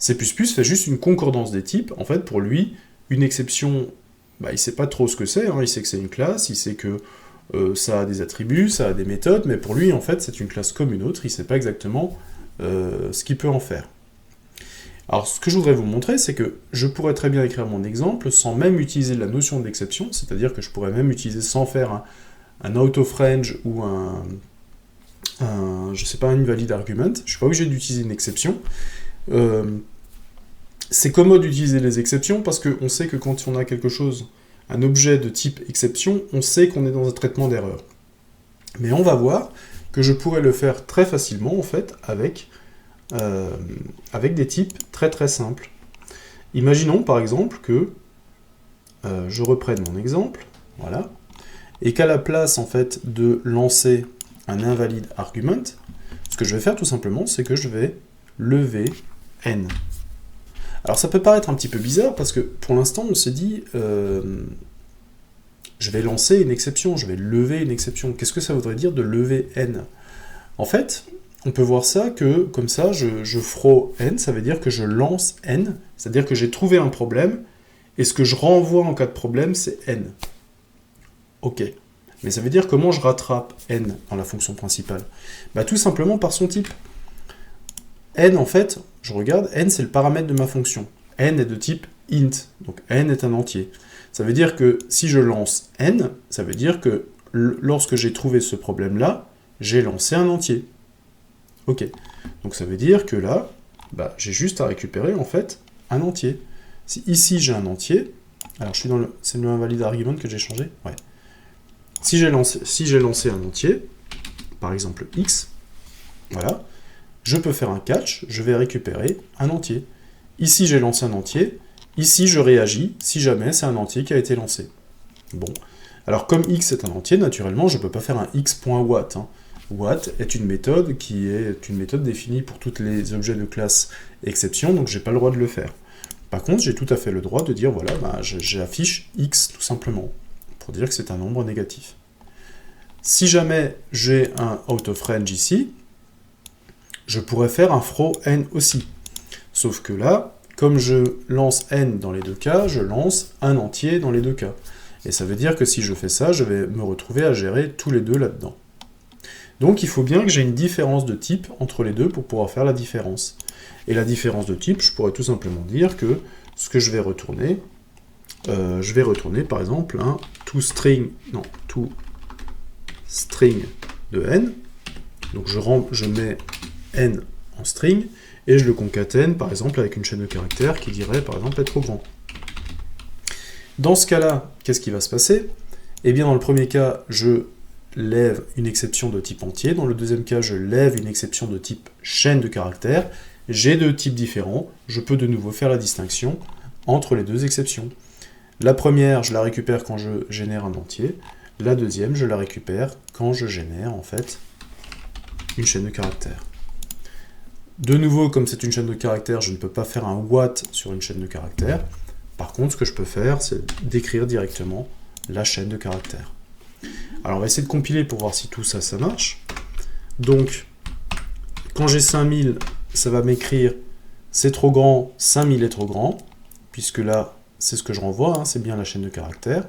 C++ fait juste une concordance des types. En fait, pour lui, une exception, il ne sait pas trop ce que c'est. Il sait que c'est une classe, il sait que ça a des attributs, ça a des méthodes, mais pour lui, en fait, c'est une classe comme une autre. Il ne sait pas exactement ce qu'il peut en faire. Alors, ce que je voudrais vous montrer, c'est que je pourrais très bien écrire mon exemple sans même utiliser la notion d'exception, c'est-à-dire que je pourrais même utiliser sans faire un out of range ou je sais pas, un invalid argument. Je ne suis pas obligé d'utiliser une exception. C'est commode d'utiliser les exceptions parce qu'on sait que quand on a quelque chose, un objet de type exception, on sait qu'on est dans un traitement d'erreur. Mais on va voir que je pourrais le faire très facilement en fait avec des types très très simples. Imaginons par exemple que je reprenne mon exemple, voilà, et qu'à la place en fait de lancer un invalid argument, ce que je vais faire tout simplement, c'est que je vais lever n. Alors ça peut paraître un petit peu bizarre parce que pour l'instant on s'est dit je vais lancer une exception, je vais lever une exception. Qu'est-ce que ça voudrait dire de lever n? En fait, on peut voir ça que comme ça je throw n, ça veut dire que je lance n, c'est-à-dire que j'ai trouvé un problème et ce que je renvoie en cas de problème c'est n. Ok. Mais ça veut dire comment je rattrape n dans la fonction principale? Tout simplement par son type. N, en fait, je regarde, n c'est le paramètre de ma fonction. n est de type int, donc n est un entier. Ça veut dire que si je lance n, ça veut dire que lorsque j'ai trouvé ce problème-là, j'ai lancé un entier. Ok, donc ça veut dire que là, j'ai juste à récupérer en fait un entier. Si ici j'ai un entier, alors je suis dans le... c'est le invalide argument que j'ai changé? Ouais. Si j'ai lancé un entier, par exemple x, voilà, je peux faire un catch, je vais récupérer un entier. Ici j'ai lancé un entier, ici je réagis si jamais c'est un entier qui a été lancé. Bon, alors comme x est un entier, naturellement je ne peux pas faire un x.what. Hein. What est une méthode qui est une méthode définie pour tous les objets de classe exception, donc j'ai pas le droit de le faire. Par contre, j'ai tout à fait le droit de dire, voilà, j'affiche x tout simplement, pour dire que c'est un nombre négatif. Si jamais j'ai un out of range ici, je pourrais faire un throw n aussi. Sauf que là, comme je lance n dans les deux cas, je lance un entier dans les deux cas. Et ça veut dire que si je fais ça, je vais me retrouver à gérer tous les deux là-dedans. Donc il faut bien que j'ai une différence de type entre les deux pour pouvoir faire la différence. Et la différence de type, je pourrais tout simplement dire que ce que je vais retourner par exemple un toString de n. Donc je mets n en string et je le concatène par exemple avec une chaîne de caractères qui dirait par exemple être trop grand. Dans ce cas-là, qu'est-ce qui va se passer? Eh bien dans le premier cas, je lève une exception de type entier, dans le deuxième cas, je lève une exception de type chaîne de caractères. J'ai deux types différents, je peux de nouveau faire la distinction entre les deux exceptions. La première, je la récupère quand je génère un entier, la deuxième, je la récupère quand je génère en fait une chaîne de caractères. De nouveau, comme c'est une chaîne de caractères, je ne peux pas faire un what sur une chaîne de caractères. Par contre, ce que je peux faire, c'est d'écrire directement la chaîne de caractères. Alors on va essayer de compiler pour voir si tout ça, ça marche. Donc, quand j'ai 5000, ça va m'écrire c'est trop grand, 5000 est trop grand, puisque là, c'est ce que je renvoie, hein, c'est bien la chaîne de caractères.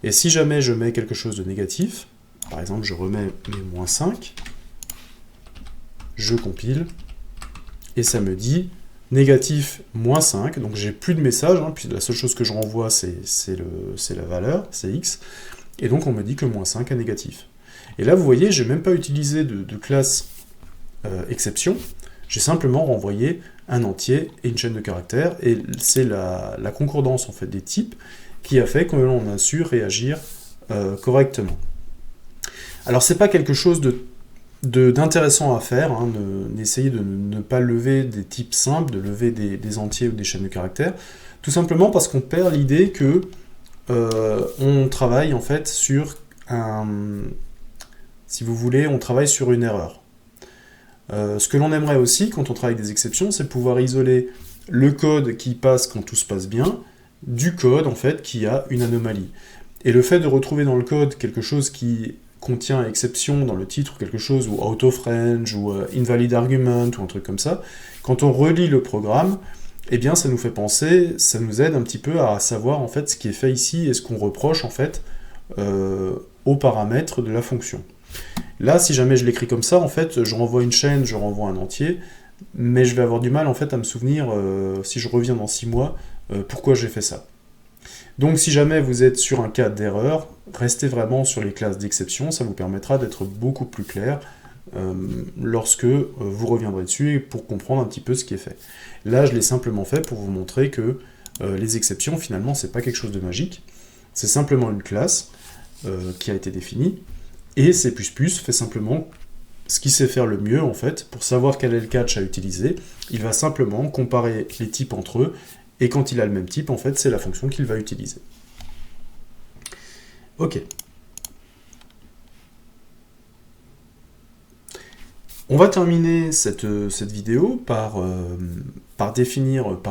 Et si jamais je mets quelque chose de négatif, par exemple je remets mes -5, je compile, et ça me dit négatif -5, donc j'ai plus de message, hein, puis la seule chose que je renvoie c'est la valeur, c'est x, et donc on me dit que -5 est négatif. Et là vous voyez, j'ai même pas utilisé de classe exception, j'ai simplement renvoyé un entier et une chaîne de caractères, et c'est la concordance en fait des types qui a fait que l'on a su réagir correctement. Alors c'est pas quelque chose d'intéressant à faire, hein, n'essayez de ne pas lever des types simples, de lever des entiers ou des chaînes de caractères, tout simplement parce qu'on perd l'idée que on travaille en fait sur si vous voulez, on travaille sur une erreur. Ce que l'on aimerait aussi, quand on travaille avec des exceptions, c'est pouvoir isoler le code qui passe quand tout se passe bien, du code en fait qui a une anomalie. Et le fait de retrouver dans le code quelque chose qui contient exception dans le titre, quelque chose, ou out of range, ou invalid argument, ou un truc comme ça, quand on relit le programme, eh bien ça nous fait penser, ça nous aide un petit peu à savoir en fait ce qui est fait ici et ce qu'on reproche en fait aux paramètres de la fonction. Là, si jamais je l'écris comme ça, en fait, je renvoie une chaîne, je renvoie un entier, mais je vais avoir du mal en fait à me souvenir, si je reviens dans 6 mois, pourquoi j'ai fait ça. Donc si jamais vous êtes sur un cas d'erreur, restez vraiment sur les classes d'exception, ça vous permettra d'être beaucoup plus clair lorsque vous reviendrez dessus et pour comprendre un petit peu ce qui est fait. Là, je l'ai simplement fait pour vous montrer que les exceptions, finalement, c'est pas quelque chose de magique, c'est simplement une classe qui a été définie, et C++ fait simplement ce qu'il sait faire le mieux, en fait, pour savoir quel est le catch à utiliser, il va simplement comparer les types entre eux, et quand il a le même type, en fait, c'est la fonction qu'il va utiliser. Ok. On va terminer cette vidéo par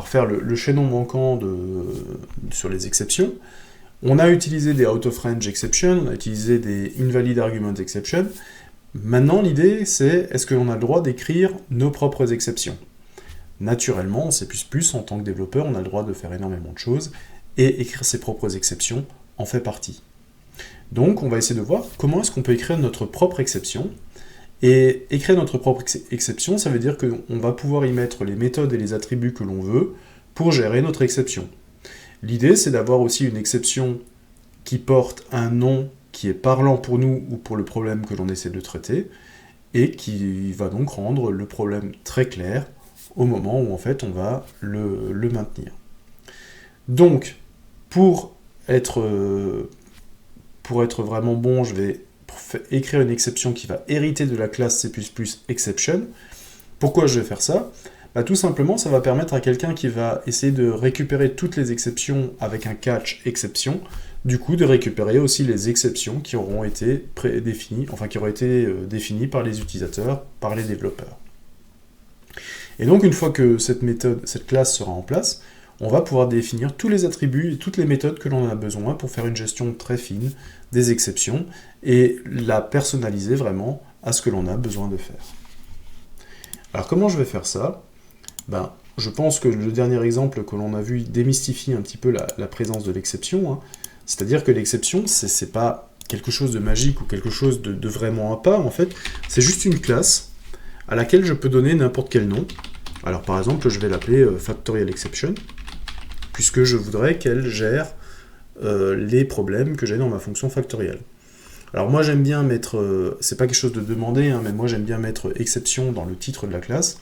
faire le chaînon manquant sur les exceptions. On a utilisé des out of range exceptions, on a utilisé des invalid argument exceptions. Maintenant, l'idée, c'est est-ce que l'on a le droit d'écrire nos propres exceptions? Naturellement, en C++, en tant que développeur, on a le droit de faire énormément de choses, et écrire ses propres exceptions en fait partie. Donc, on va essayer de voir comment est-ce qu'on peut écrire notre propre exception. Et écrire notre propre exception, ça veut dire qu'on va pouvoir y mettre les méthodes et les attributs que l'on veut, pour gérer notre exception. L'idée, c'est d'avoir aussi une exception qui porte un nom qui est parlant pour nous ou pour le problème que l'on essaie de traiter, et qui va donc rendre le problème très clair au moment où en fait on va le maintenir. Donc, pour être vraiment bon, je vais écrire une exception qui va hériter de la classe C++ exception. Pourquoi je vais faire ça ? Tout simplement, ça va permettre à quelqu'un qui va essayer de récupérer toutes les exceptions avec un catch exception, du coup de récupérer aussi les exceptions qui auront été prédéfinies, qui auront été définies par les utilisateurs, par les développeurs. Et donc une fois que cette classe sera en place, on va pouvoir définir tous les attributs et toutes les méthodes que l'on a besoin pour faire une gestion très fine des exceptions et la personnaliser vraiment à ce que l'on a besoin de faire. Alors comment je vais faire ça ? Je pense que le dernier exemple que l'on a vu démystifie un petit peu la présence de l'exception. C'est-à-dire que l'exception, c'est pas quelque chose de magique ou quelque chose de vraiment à part, en fait. C'est juste une classe à laquelle je peux donner n'importe quel nom. Alors par exemple, je vais l'appeler factorial exception, puisque je voudrais qu'elle gère les problèmes que j'ai dans ma fonction factorielle. Alors moi j'aime bien mettre, c'est pas quelque chose de demandé, mais moi j'aime bien mettre exception dans le titre de la classe.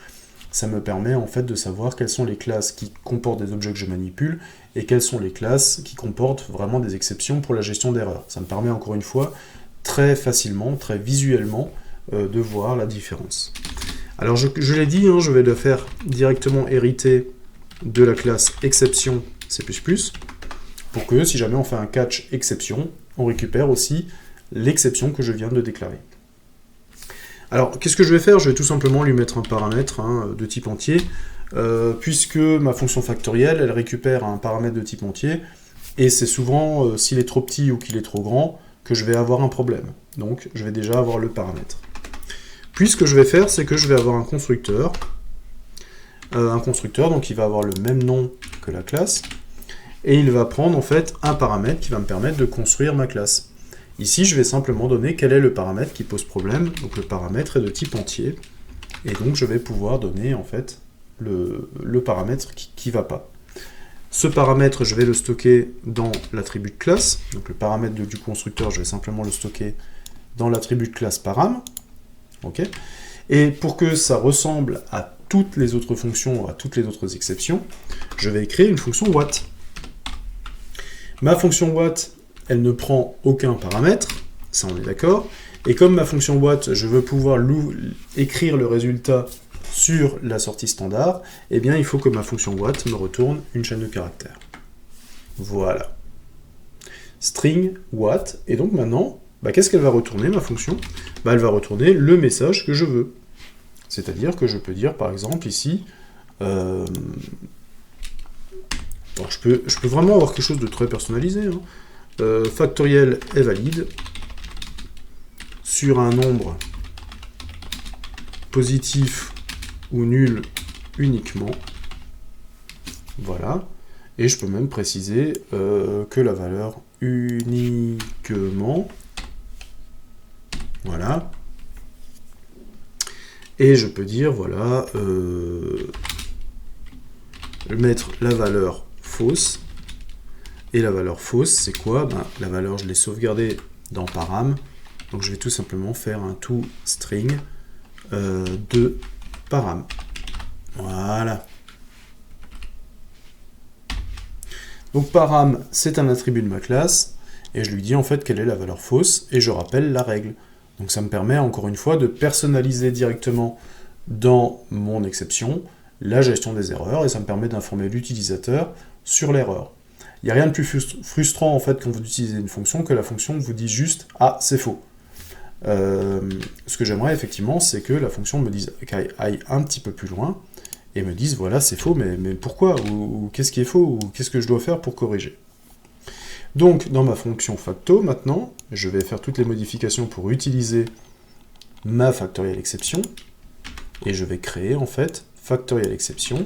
Ça me permet en fait de savoir quelles sont les classes qui comportent des objets que je manipule et quelles sont les classes qui comportent vraiment des exceptions pour la gestion d'erreurs. Ça me permet encore une fois très facilement, très visuellement de voir la différence. Alors je l'ai dit, je vais le faire directement hériter de la classe exception C++ pour que si jamais on fait un catch exception, on récupère aussi l'exception que je viens de déclarer. Alors, qu'est-ce que je vais faire ? Je vais tout simplement lui mettre un paramètre de type entier, puisque ma fonction factorielle, elle récupère un paramètre de type entier, et c'est souvent, s'il est trop petit ou qu'il est trop grand, que je vais avoir un problème. Donc, je vais déjà avoir le paramètre. Puis, ce que je vais faire, c'est que je vais avoir un constructeur, donc il va avoir le même nom que la classe, et il va prendre en fait un paramètre qui va me permettre de construire ma classe. Ici, je vais simplement donner quel est le paramètre qui pose problème. Donc le paramètre est de type entier. Et donc je vais pouvoir donner en fait le paramètre qui ne va pas. Ce paramètre, je vais le stocker dans l'attribut de classe. Donc le paramètre du constructeur, je vais simplement le stocker dans l'attribut de classe param. Okay. Et pour que ça ressemble à toutes les autres fonctions, à toutes les autres exceptions, je vais créer une fonction what. Ma fonction what, elle ne prend aucun paramètre, ça on est d'accord, et comme ma fonction what, je veux pouvoir écrire le résultat sur la sortie standard, eh bien il faut que ma fonction what me retourne une chaîne de caractères. Voilà. String what, et donc maintenant, qu'est-ce qu'elle va retourner ma fonction ? Elle va retourner le message que je veux. C'est-à-dire que je peux dire par exemple ici, je peux vraiment avoir quelque chose de très personnalisé, factoriel est valide sur un nombre positif ou nul uniquement. Voilà. Et je peux même préciser que la valeur uniquement. Voilà. Et je peux dire, voilà, mettre la valeur fausse. Et la valeur fausse, c'est quoi ? La valeur, je l'ai sauvegardée dans param. Donc je vais tout simplement faire un toString de param. Voilà. Donc param, c'est un attribut de ma classe. Et je lui dis en fait quelle est la valeur fausse. Et je rappelle la règle. Donc ça me permet encore une fois de personnaliser directement dans mon exception la gestion des erreurs. Et ça me permet d'informer l'utilisateur sur l'erreur. Il n'y a rien de plus frustrant en fait quand vous utilisez une fonction que la fonction vous dit juste « Ah, c'est faux ». Ce que j'aimerais effectivement, c'est que la fonction me dise qu'elle aille un petit peu plus loin et me dise « Voilà, c'est faux, mais pourquoi ?» ou « Qu'est-ce qui est faux ?» ou « Qu'est-ce que je dois faire pour corriger ?» Donc, dans ma fonction facto, maintenant, je vais faire toutes les modifications pour utiliser ma factorial exception et je vais créer en fait factorial exception.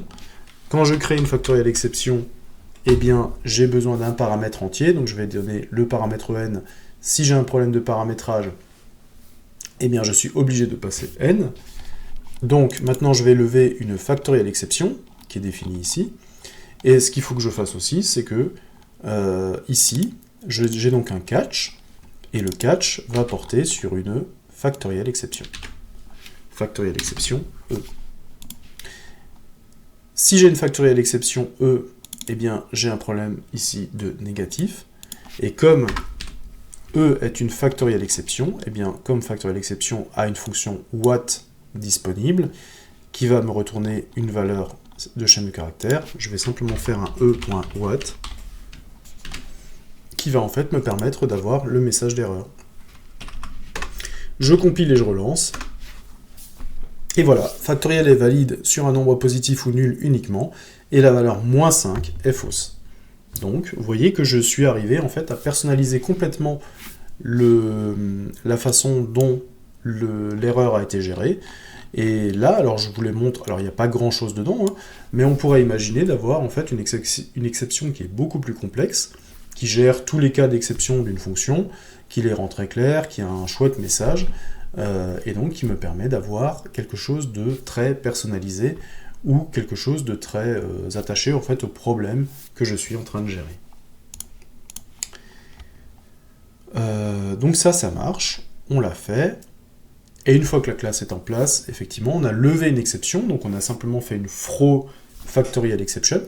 Quand je crée une factorial exception, eh bien, j'ai besoin d'un paramètre entier, donc je vais donner le paramètre n. Si j'ai un problème de paramétrage, eh bien, je suis obligé de passer n. Donc, maintenant, je vais lever une factorial exception, qui est définie ici, Et ce qu'il faut que je fasse aussi, c'est que ici, j'ai donc un catch, et le catch va porter sur une factorielle exception. Factorielle exception E. Si j'ai une factorielle exception E, eh bien j'ai un problème ici de négatif. Et comme E est une factorielle exception, eh bien comme factorielle exception a une fonction what disponible, qui va me retourner une valeur de chaîne de caractères, je vais simplement faire un e.what, qui va en fait me permettre d'avoir le message d'erreur. Je compile et je relance. Et voilà, factoriel est valide sur un nombre positif ou nul uniquement, et la valeur moins 5 est fausse. Donc, vous voyez que je suis arrivé en fait à personnaliser complètement la façon dont l'erreur a été gérée. Et là, alors je vous les montre, alors il n'y a pas grand chose dedans, hein, mais on pourrait imaginer d'avoir en fait une exception qui est beaucoup plus complexe, qui gère tous les cas d'exception d'une fonction, qui les rend très clairs, qui a un chouette message, et donc qui me permet d'avoir quelque chose de très personnalisé ou quelque chose de très attaché en fait au problème que je suis en train de gérer. Donc ça marche, on l'a fait, et une fois que la classe est en place, effectivement, on a levé une exception, donc on a simplement fait une throw factorial exception.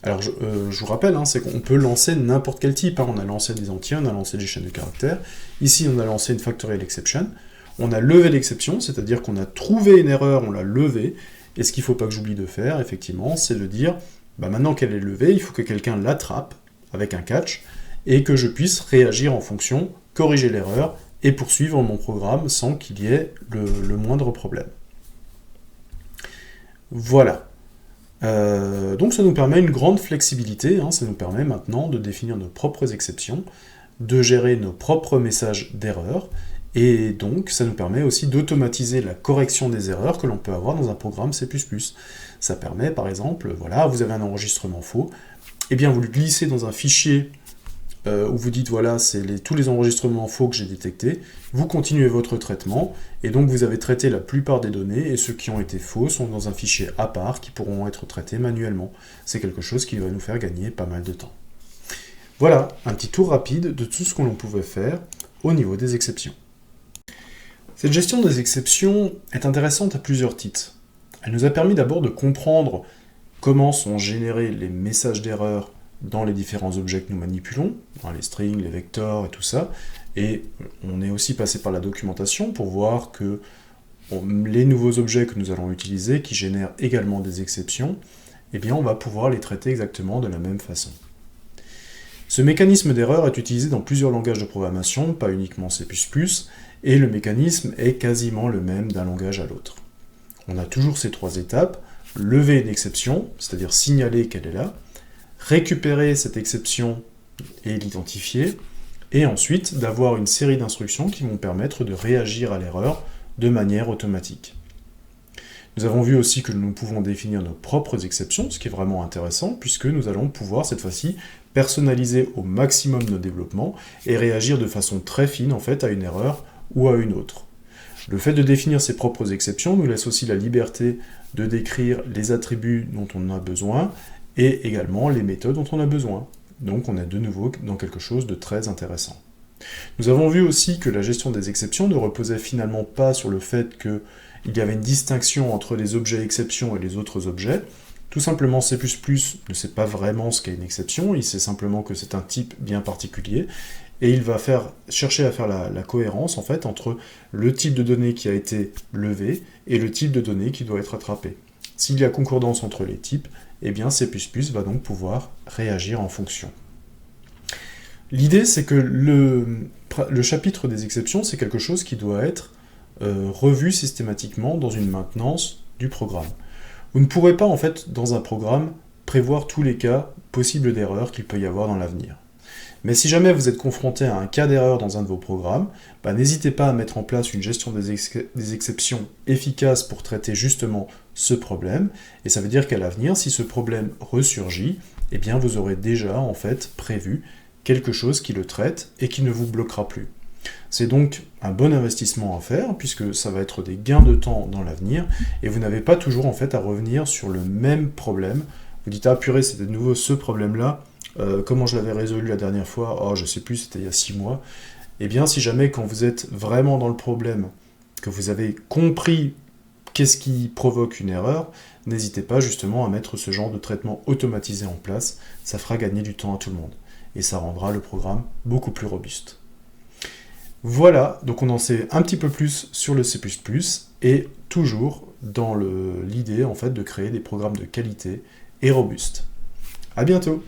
Alors je vous rappelle, hein, c'est qu'on peut lancer n'importe quel type, hein. On a lancé des entiers, on a lancé des chaînes de caractères, ici on a lancé une factorial exception, on a levé l'exception, c'est-à-dire qu'on a trouvé une erreur, on l'a levée, et ce qu'il ne faut pas que j'oublie de faire, effectivement, c'est de dire, bah maintenant qu'elle est levée, il faut que quelqu'un l'attrape avec un catch, et que je puisse réagir en fonction, corriger l'erreur, et poursuivre mon programme sans qu'il y ait le moindre problème. Voilà. Donc ça nous permet une grande flexibilité, hein, ça nous permet maintenant de définir nos propres exceptions, de gérer nos propres messages d'erreur, et donc ça nous permet aussi d'automatiser la correction des erreurs que l'on peut avoir dans un programme C++. Ça permet par exemple, voilà, vous avez un enregistrement faux, et bien vous le glissez dans un fichier où vous dites voilà, c'est tous les enregistrements faux que j'ai détectés, vous continuez votre traitement, et donc vous avez traité la plupart des données, et ceux qui ont été faux sont dans un fichier à part qui pourront être traités manuellement. C'est quelque chose qui va nous faire gagner pas mal de temps. Voilà, un petit tour rapide de tout ce que l'on pouvait faire au niveau des exceptions. Cette gestion des exceptions est intéressante à plusieurs titres. Elle nous a permis d'abord de comprendre comment sont générés les messages d'erreur dans les différents objets que nous manipulons, dans les strings, les vecteurs et tout ça, et on est aussi passé par la documentation pour voir que les nouveaux objets que nous allons utiliser, qui génèrent également des exceptions, eh bien on va pouvoir les traiter exactement de la même façon. Ce mécanisme d'erreur est utilisé dans plusieurs langages de programmation, pas uniquement C++, et le mécanisme est quasiment le même d'un langage à l'autre. On a toujours ces trois étapes: lever une exception, c'est-à-dire signaler qu'elle est là, récupérer cette exception et l'identifier, et ensuite d'avoir une série d'instructions qui vont permettre de réagir à l'erreur de manière automatique. Nous avons vu aussi que nous pouvons définir nos propres exceptions, ce qui est vraiment intéressant, puisque nous allons pouvoir cette fois-ci personnaliser au maximum nos développements et réagir de façon très fine en fait à une erreur ou à une autre. Le fait de définir ses propres exceptions nous laisse aussi la liberté de décrire les attributs dont on a besoin, et également les méthodes dont on a besoin. Donc on est de nouveau dans quelque chose de très intéressant. Nous avons vu aussi que la gestion des exceptions ne reposait finalement pas sur le fait qu'il y avait une distinction entre les objets exceptions et les autres objets. Tout simplement, C++ ne sait pas vraiment ce qu'est une exception, il sait simplement que c'est un type bien particulier, et il va chercher à faire la cohérence en fait entre le type de données qui a été levé et le type de données qui doit être attrapé. S'il y a concordance entre les types, eh bien C++ va donc pouvoir réagir en fonction. L'idée, c'est que le chapitre des exceptions, c'est quelque chose qui doit être revu systématiquement dans une maintenance du programme. Vous ne pourrez pas, en fait, dans un programme, prévoir tous les cas possibles d'erreur qu'il peut y avoir dans l'avenir. Mais si jamais vous êtes confronté à un cas d'erreur dans un de vos programmes, n'hésitez pas à mettre en place une gestion des exceptions efficace pour traiter justement ce problème, et ça veut dire qu'à l'avenir, si ce problème ressurgit, eh bien vous aurez déjà en fait prévu quelque chose qui le traite et qui ne vous bloquera plus. C'est donc un bon investissement à faire, puisque ça va être des gains de temps dans l'avenir, et vous n'avez pas toujours en fait à revenir sur le même problème vous dites ah purée, c'était de nouveau ce problème-là, comment je l'avais résolu la dernière fois, oh je sais plus, c'était il y a 6 mois. Eh bien si jamais quand vous êtes vraiment dans le problème, que vous avez compris qu'est-ce qui provoque une erreur, n'hésitez pas justement à mettre ce genre de traitement automatisé en place, ça fera gagner du temps à tout le monde, et ça rendra le programme beaucoup plus robuste. Voilà, donc on en sait un petit peu plus sur le C++, et toujours dans l'idée en fait de créer des programmes de qualité et robustes. À bientôt!